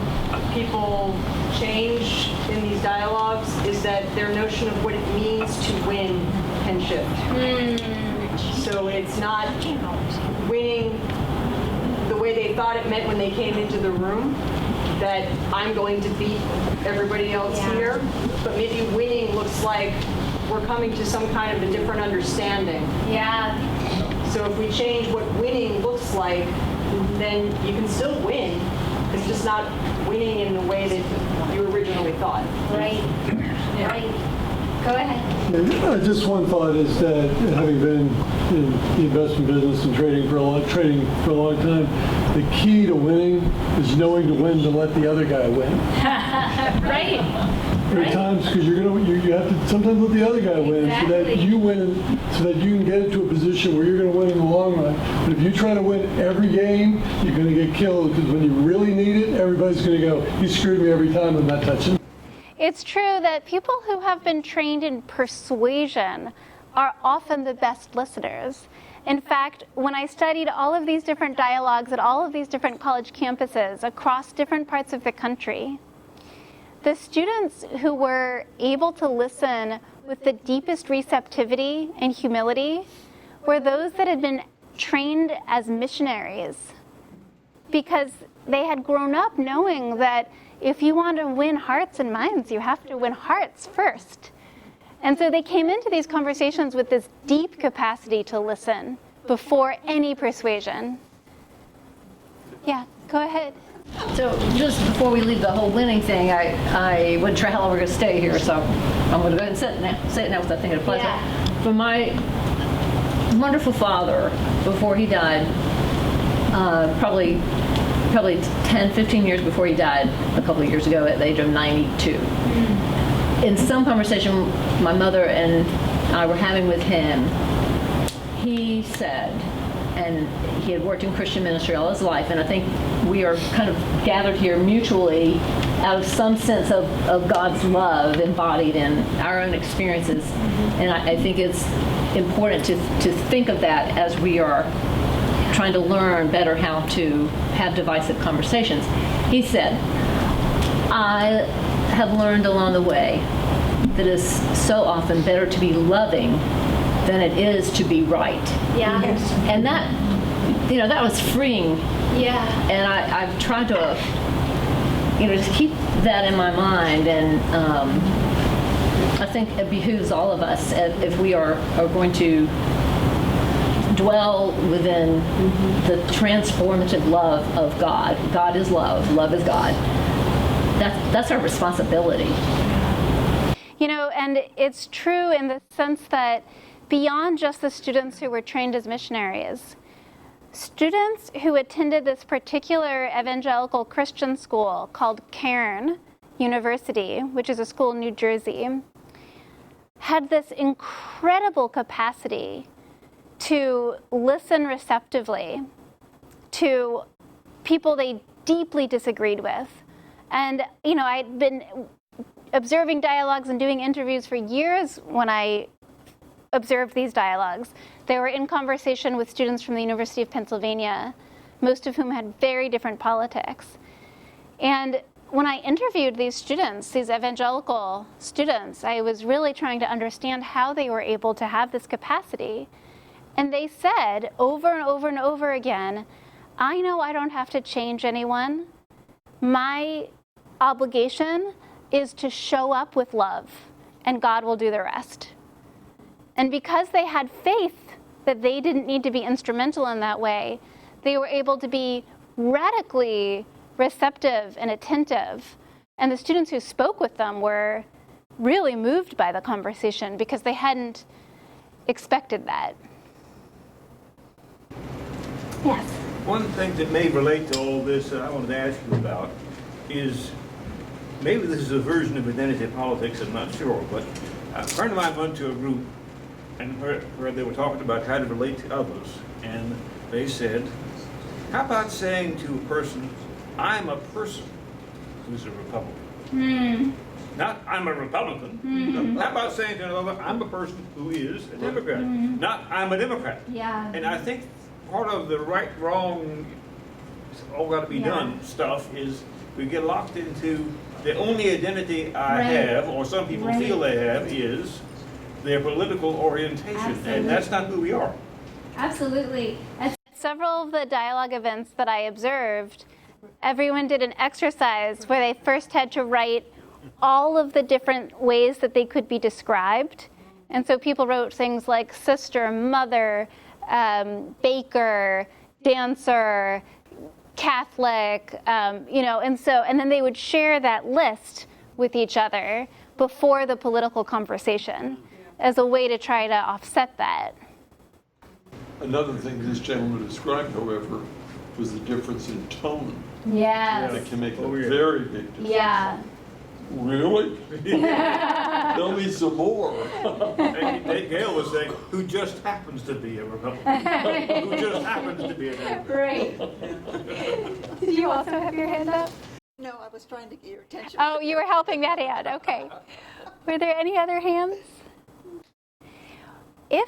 people change in these dialogues is that their notion of what it means to win can shift. So it's not winning the way they thought it meant when they came into the room, that I'm going to beat everybody else here, but maybe winning looks like we're coming to some kind of a different understanding. Yeah. So if we change what winning looks like, then you can still win. It's just not winning in the way that you originally thought. Right. Right. Go ahead. And just one thought is that having been in the investment business and trading for a long time, the key to winning is knowing to when to let the other guy win. Right. There are times because you have to sometimes let the other guy win so that you win, so that you can get into a position where you're going to win in the long run. But if you try to win every game, you're going to get killed because when you really need it, everybody's going to go, "You screwed me every time. I'm not touching." It's true that people who have been trained in persuasion are often the best listeners. In fact, when I studied all of these different dialogues at all of these different college campuses across different parts of the country, the students who were able to listen with the deepest receptivity and humility were those that had been trained as missionaries, because they had grown up knowing that if you want to win hearts and minds, you have to win hearts first. And so they came into these conversations with this deep capacity to listen before any persuasion. Yeah, go ahead. So just before we leave the whole winning thing, I wasn't sure how long we're going to stay here, so I'm going to go ahead and say it now because I think it applies. Yeah. For my wonderful father, before he died, probably 10, 15 years before he died, a couple of years ago at the age of 92. In some conversation my mother and I were having with him, he said, and he had worked in Christian ministry all his life, and I think we are kind of gathered here mutually out of some sense of God's love embodied in our own experiences. And I think it's important to think of that as we are trying to learn better how to have divisive conversations. He said, I have learned along the way that it's so often better to be loving than it is to be right. Yeah. And that, that was freeing. Yeah. And I've tried to, just keep that in my mind. And I think it behooves all of us if we are going to dwell within the transformative love of God. God is love. Love is God. That's our responsibility. And it's true in the sense that beyond just the students who were trained as missionaries, students who attended this particular evangelical Christian school called Cairn University, which is a school in New Jersey, had this incredible capacity to listen receptively to people they deeply disagreed with. And, I'd been observing dialogues and doing interviews for years when I observed these dialogues. They were in conversation with students from the University of Pennsylvania, most of whom had very different politics. And when I interviewed these students, these evangelical students, I was really trying to understand how they were able to have this capacity. And they said over and over and over again, I know I don't have to change anyone. My obligation is to show up with love, and God will do the rest. And because they had faith that they didn't need to be instrumental in that way, they were able to be radically receptive and attentive. And the students who spoke with them were really moved by the conversation because they hadn't expected that. Yes. One thing that may relate to all this that I wanted to ask you about is, maybe this is a version of identity politics, I'm not sure, but a friend of mine went to a group and where they were talking about how to relate to others, and they said, how about saying to a person, I'm a person who's a Republican? Not, I'm a Republican. How about saying to another, I'm a person who is a Democrat? Not, I'm a Democrat. Yeah. And I think part of the right, wrong, it's all got to be done stuff is we get locked into the only identity I have, or some people feel they have, is their political orientation. And that's not who we are. Absolutely. At several of the dialogue events that I observed, everyone did an exercise where they first had to write all of the different ways that they could be described. And so people wrote things like sister, mother, baker, dancer, Catholic, and then they would share that list with each other before the political conversation as a way to try to offset that. Another thing this gentleman described, however, was the difference in tone. Yes. That can make a very big difference. Yeah. Really? Tell me some more. Gail was saying, who just happens to be a Republican. Who just happens to be a Democrat. Right. Did you also have your hand up? No, I was trying to get your attention. Oh, you were helping that hand. Okay. Were there any other hands?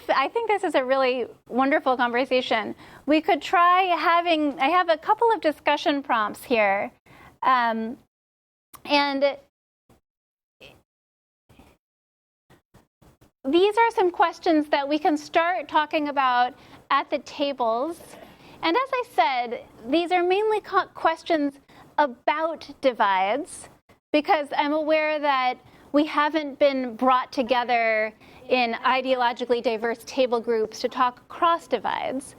I think this is a really wonderful conversation. We could try I have a couple of discussion prompts here. And these are some questions that we can start talking about at the tables. And as I said, these are mainly questions about divides, because I'm aware that we haven't been brought together in ideologically diverse table groups to talk across divides.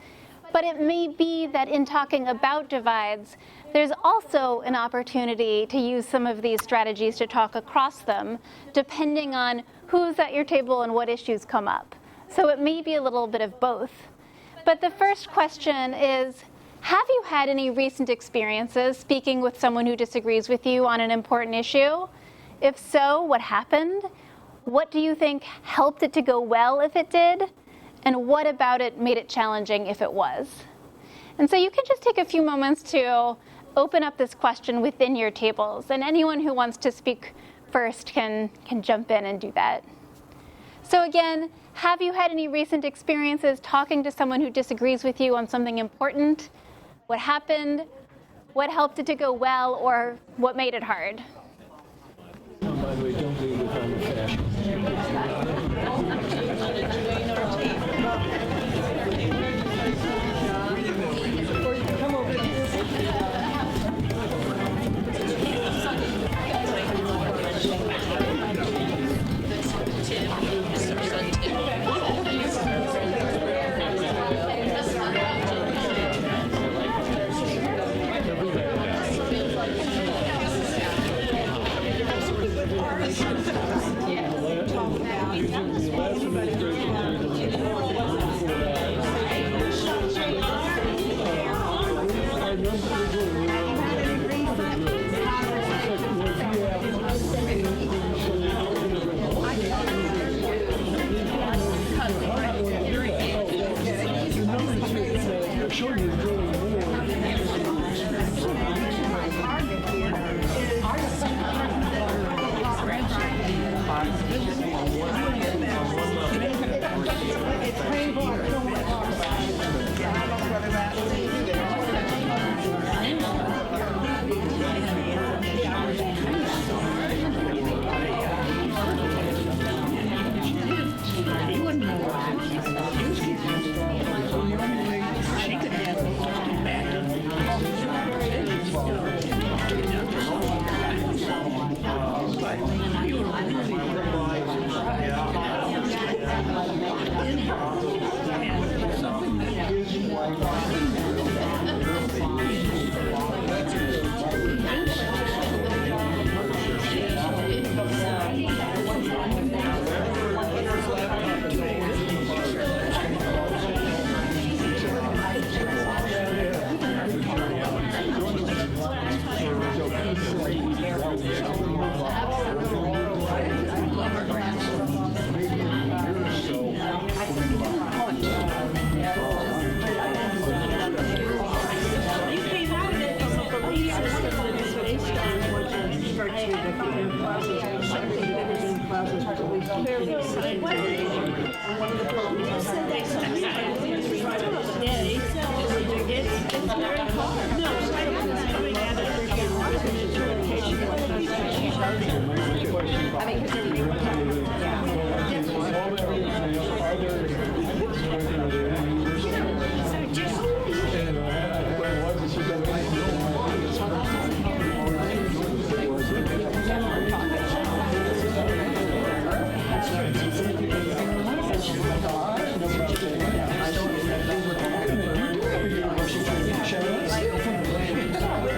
But it may be that in talking about divides, there's also an opportunity to use some of these strategies to talk across them, depending on who's at your table and what issues come up. So it may be a little bit of both. But the first question is, have you had any recent experiences speaking with someone who disagrees with you on an important issue? If so, what happened? What do you think helped it to go well if it did? And what about it made it challenging if it was? And so you can just take a few moments to open up this question within your tables. And anyone who wants to speak first can jump in and do that. So again, have you had any recent experiences talking to someone who disagrees with you on something important? What happened? What helped it to go well, or what made it hard? Oh, by the way, don't leave with on the fashion. Come over here.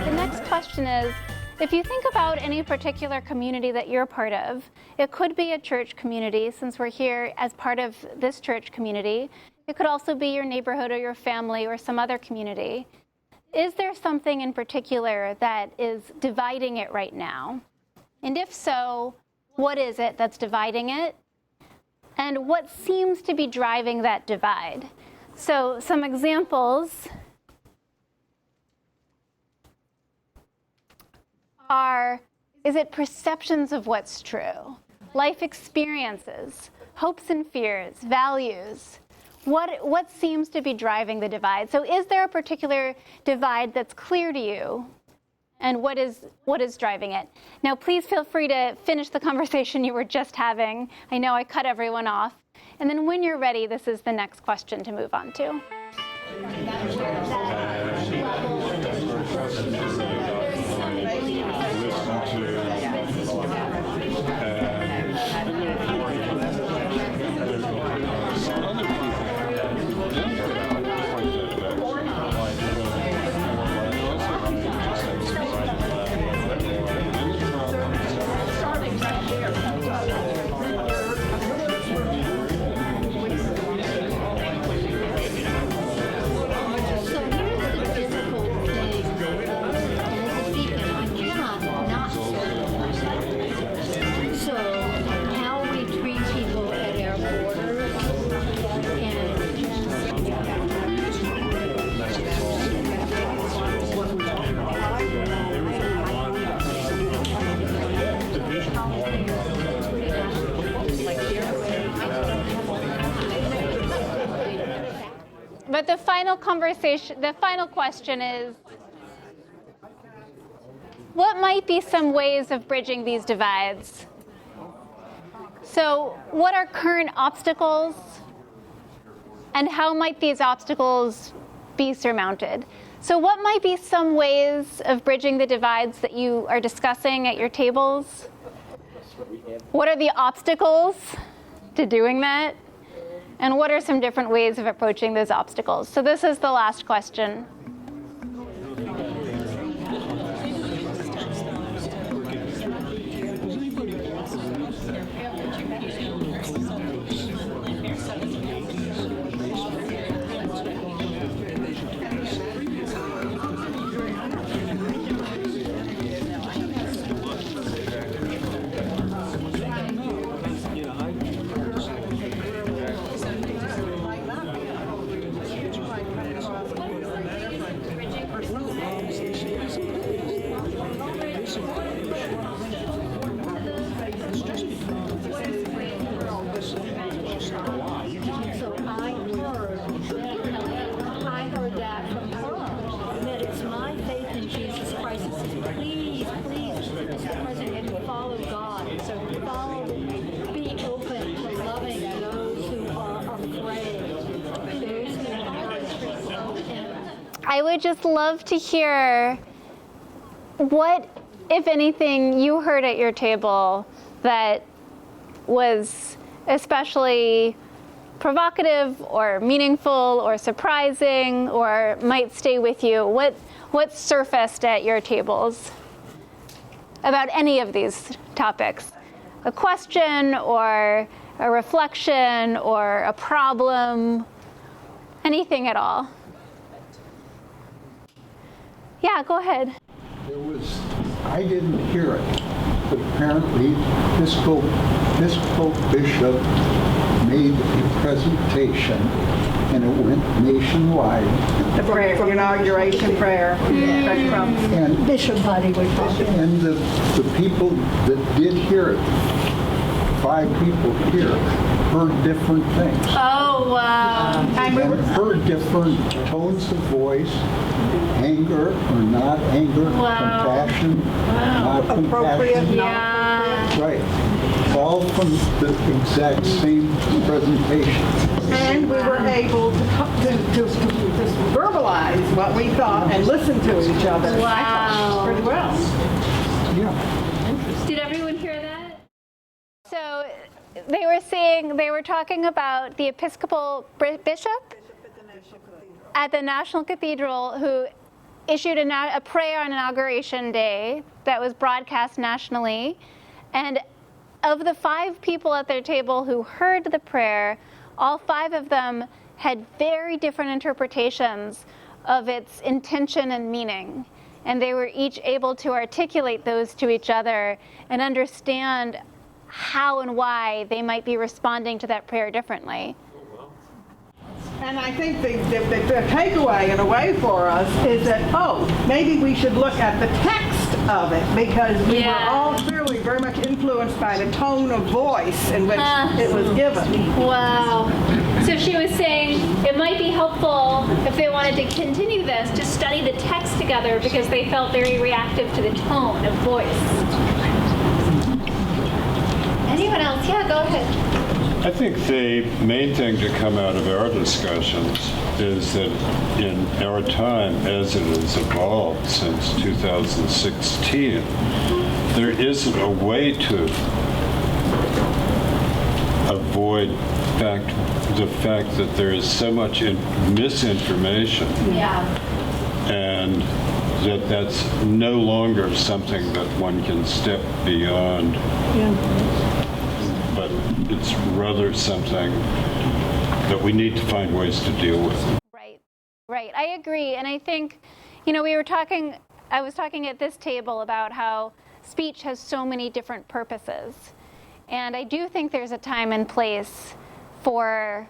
The next question is, if you think about any particular community that you're part of, it could be a church community, since we're here as part of this church community. It could also be your neighborhood or your family or some other community. Is there something in particular that is dividing it right now? And if so, what is it that's dividing it? And what seems to be driving that divide? So some examples are, is it perceptions of what's true? Life experiences, hopes and fears, values? What seems to be driving the divide? So is there a particular divide that's clear to you? And what is driving it? Now, please feel free to finish the conversation you were just having. I know I cut everyone off. And then when you're ready, this is the next question to move on to. But the final question is, what might be some ways of bridging these divides? So what are current obstacles, and how might these obstacles be surmounted? So what might be some ways of bridging the divides that you are discussing at your tables? What are the obstacles to doing that? And what are some different ways of approaching those obstacles? So this is the last question. I would just love to hear what, if anything, you heard at your table that was especially provocative or meaningful or surprising or might stay with you. What surfaced at your tables about any of these topics? A question or a reflection or a problem, anything at all? Yeah, go ahead. I didn't hear it, but apparently Episcopal Bishop made a presentation and it went nationwide. The prayer, the inauguration prayer. And Bishop Buddy was talking. And the people that did hear it, 5 people here, heard different things. Oh, wow. And heard different tones of voice, anger or not anger, Wow. compassion, not Appropriate, compassion. Yeah. Right. All from the exact same presentation. And we were able to verbalize what we thought and listen to each other. I Wow. thought, pretty well. Yeah. Did everyone hear that? So they were talking about the Episcopal bishop at the National Cathedral who issued a prayer on Inauguration Day that was broadcast nationally. And of the 5 people at their table who heard the prayer, all 5 of them had very different interpretations of its intention and meaning. And they were each able to articulate those to each other and understand how and why they might be responding to that prayer differently. And I think the takeaway in a way for us is that, maybe we should look at the text of it, because we were all clearly very much influenced by the tone of voice in which it was given. Wow. So she was saying it might be helpful if they wanted to continue this to study the text together because they felt very reactive to the tone of voice. Anyone else? Yeah, go ahead. I think the main thing to come out of our discussions is that in our time, as it has evolved since 2016, there isn't a way to avoid the fact that there is so much misinformation. Yeah. And that's no longer something that one can step beyond. But it's rather something that we need to find ways to deal with. Right. I agree. And I think, I was talking at this table about how speech has so many different purposes. And I do think there's a time and place for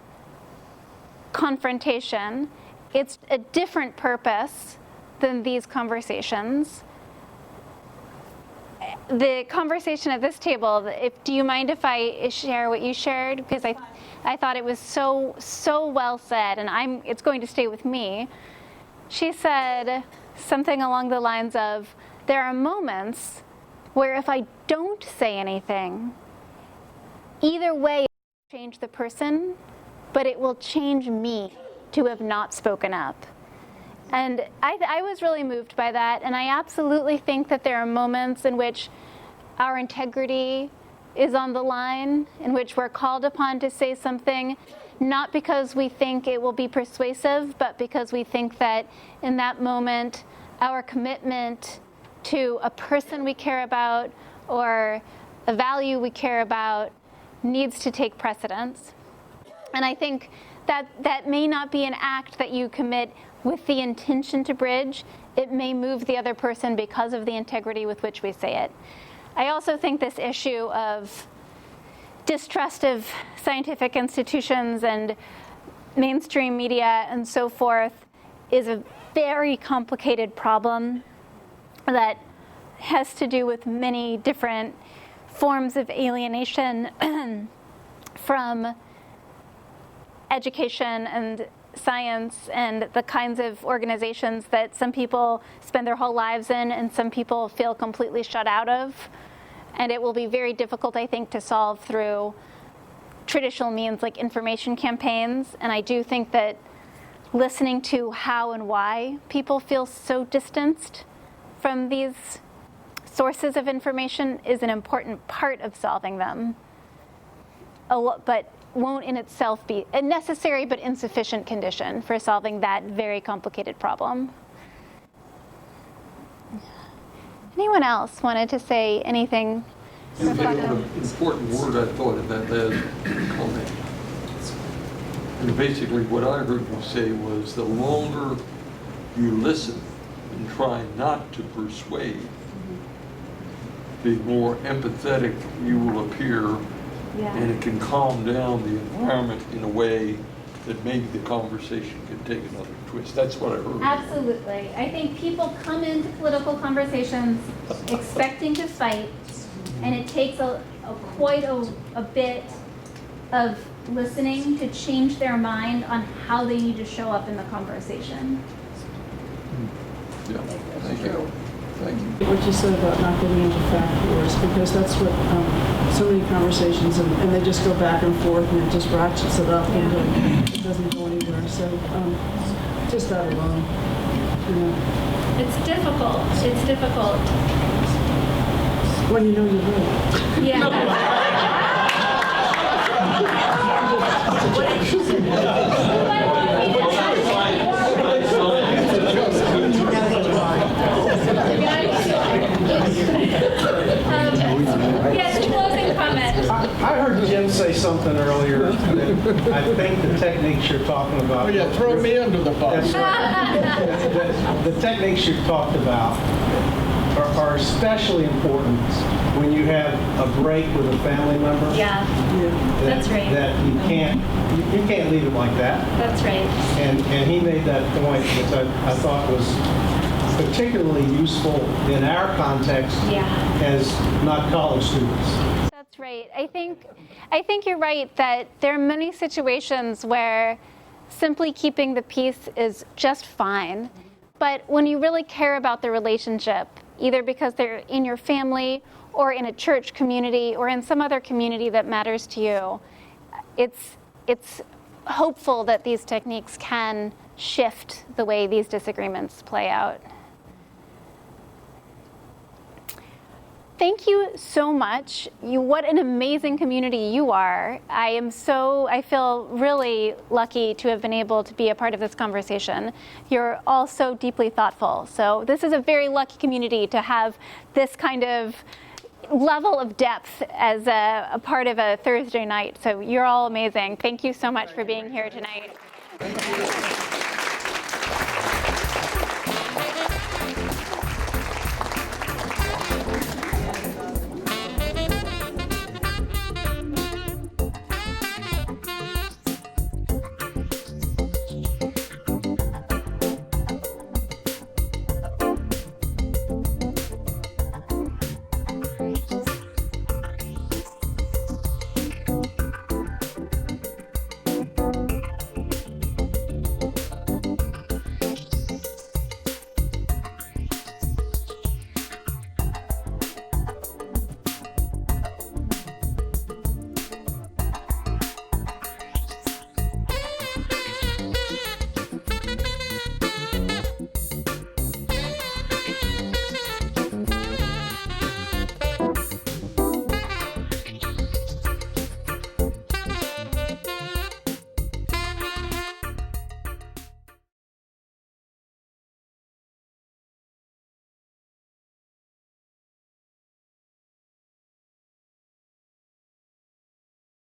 confrontation. It's a different purpose than these conversations. The conversation at this table, do you mind if I share what you shared? Because I thought it was so well said, and it's going to stay with me. She said something along the lines of, there are moments where if I don't say anything, either way it will change the person, but it will change me to have not spoken up. And I was really moved by that, and I absolutely think that there are moments in which our integrity is on the line, in which we're called upon to say something, not because we think it will be persuasive, but because we think that in that moment, our commitment to a person we care about or a value we care about needs to take precedence. And I think that may not be an act that you commit with the intention to bridge. It may move the other person because of the integrity with which we say it. I also think this issue of distrust of scientific institutions and mainstream media and so forth is a very complicated problem that has to do with many different forms of alienation from education and science and the kinds of organizations that some people spend their whole lives in and some people feel completely shut out of. And it will be very difficult, I think, to solve through traditional means like information campaigns. And I do think that listening to how and why people feel so distanced from these sources of information is an important part of solving them. But won't in itself be a necessary but insufficient condition for solving that very complicated problem. Anyone else wanted to say anything? An important word I thought in that last comment. And basically what I heard you say was the longer you listen and try not to persuade, the more empathetic you will appear. Yeah. And it can calm down the environment in a way that maybe the conversation can take another twist. That's what I heard. Absolutely. I think people come into political conversations expecting to fight, and it takes quite a bit of listening to change their mind on how they need to show up in the conversation. Yeah, thank you. Thank you. What you said about not getting into fact wars, because that's what so many conversations, and they just go back and forth, and it just ratchets it up, and it doesn't go anywhere. So just that alone, you know. It's difficult. It's difficult. When you know you're right. Yeah. Yes, closing comments. I heard Jim say something earlier that I think the techniques you're talking about. Oh, yeah, throw me under the bus. The techniques you've talked about are especially important when you have a break with a family member. Yeah, that's right. That you can't leave it like that. That's right. And he made that point, which I thought was particularly useful in our context as not college students. That's right. I think you're right that there are many situations where simply keeping the peace is just fine. But when you really care about the relationship, either because they're in your family or in a church community or in some other community that matters to you, it's hopeful that these techniques can shift the way these disagreements play out. Thank you so much. What an amazing community you are. I feel really lucky to have been able to be a part of this conversation. You're all so deeply thoughtful. So this is a very lucky community to have this kind of level of depth as a part of a Thursday night. So you're all amazing. Thank you so much for being here tonight.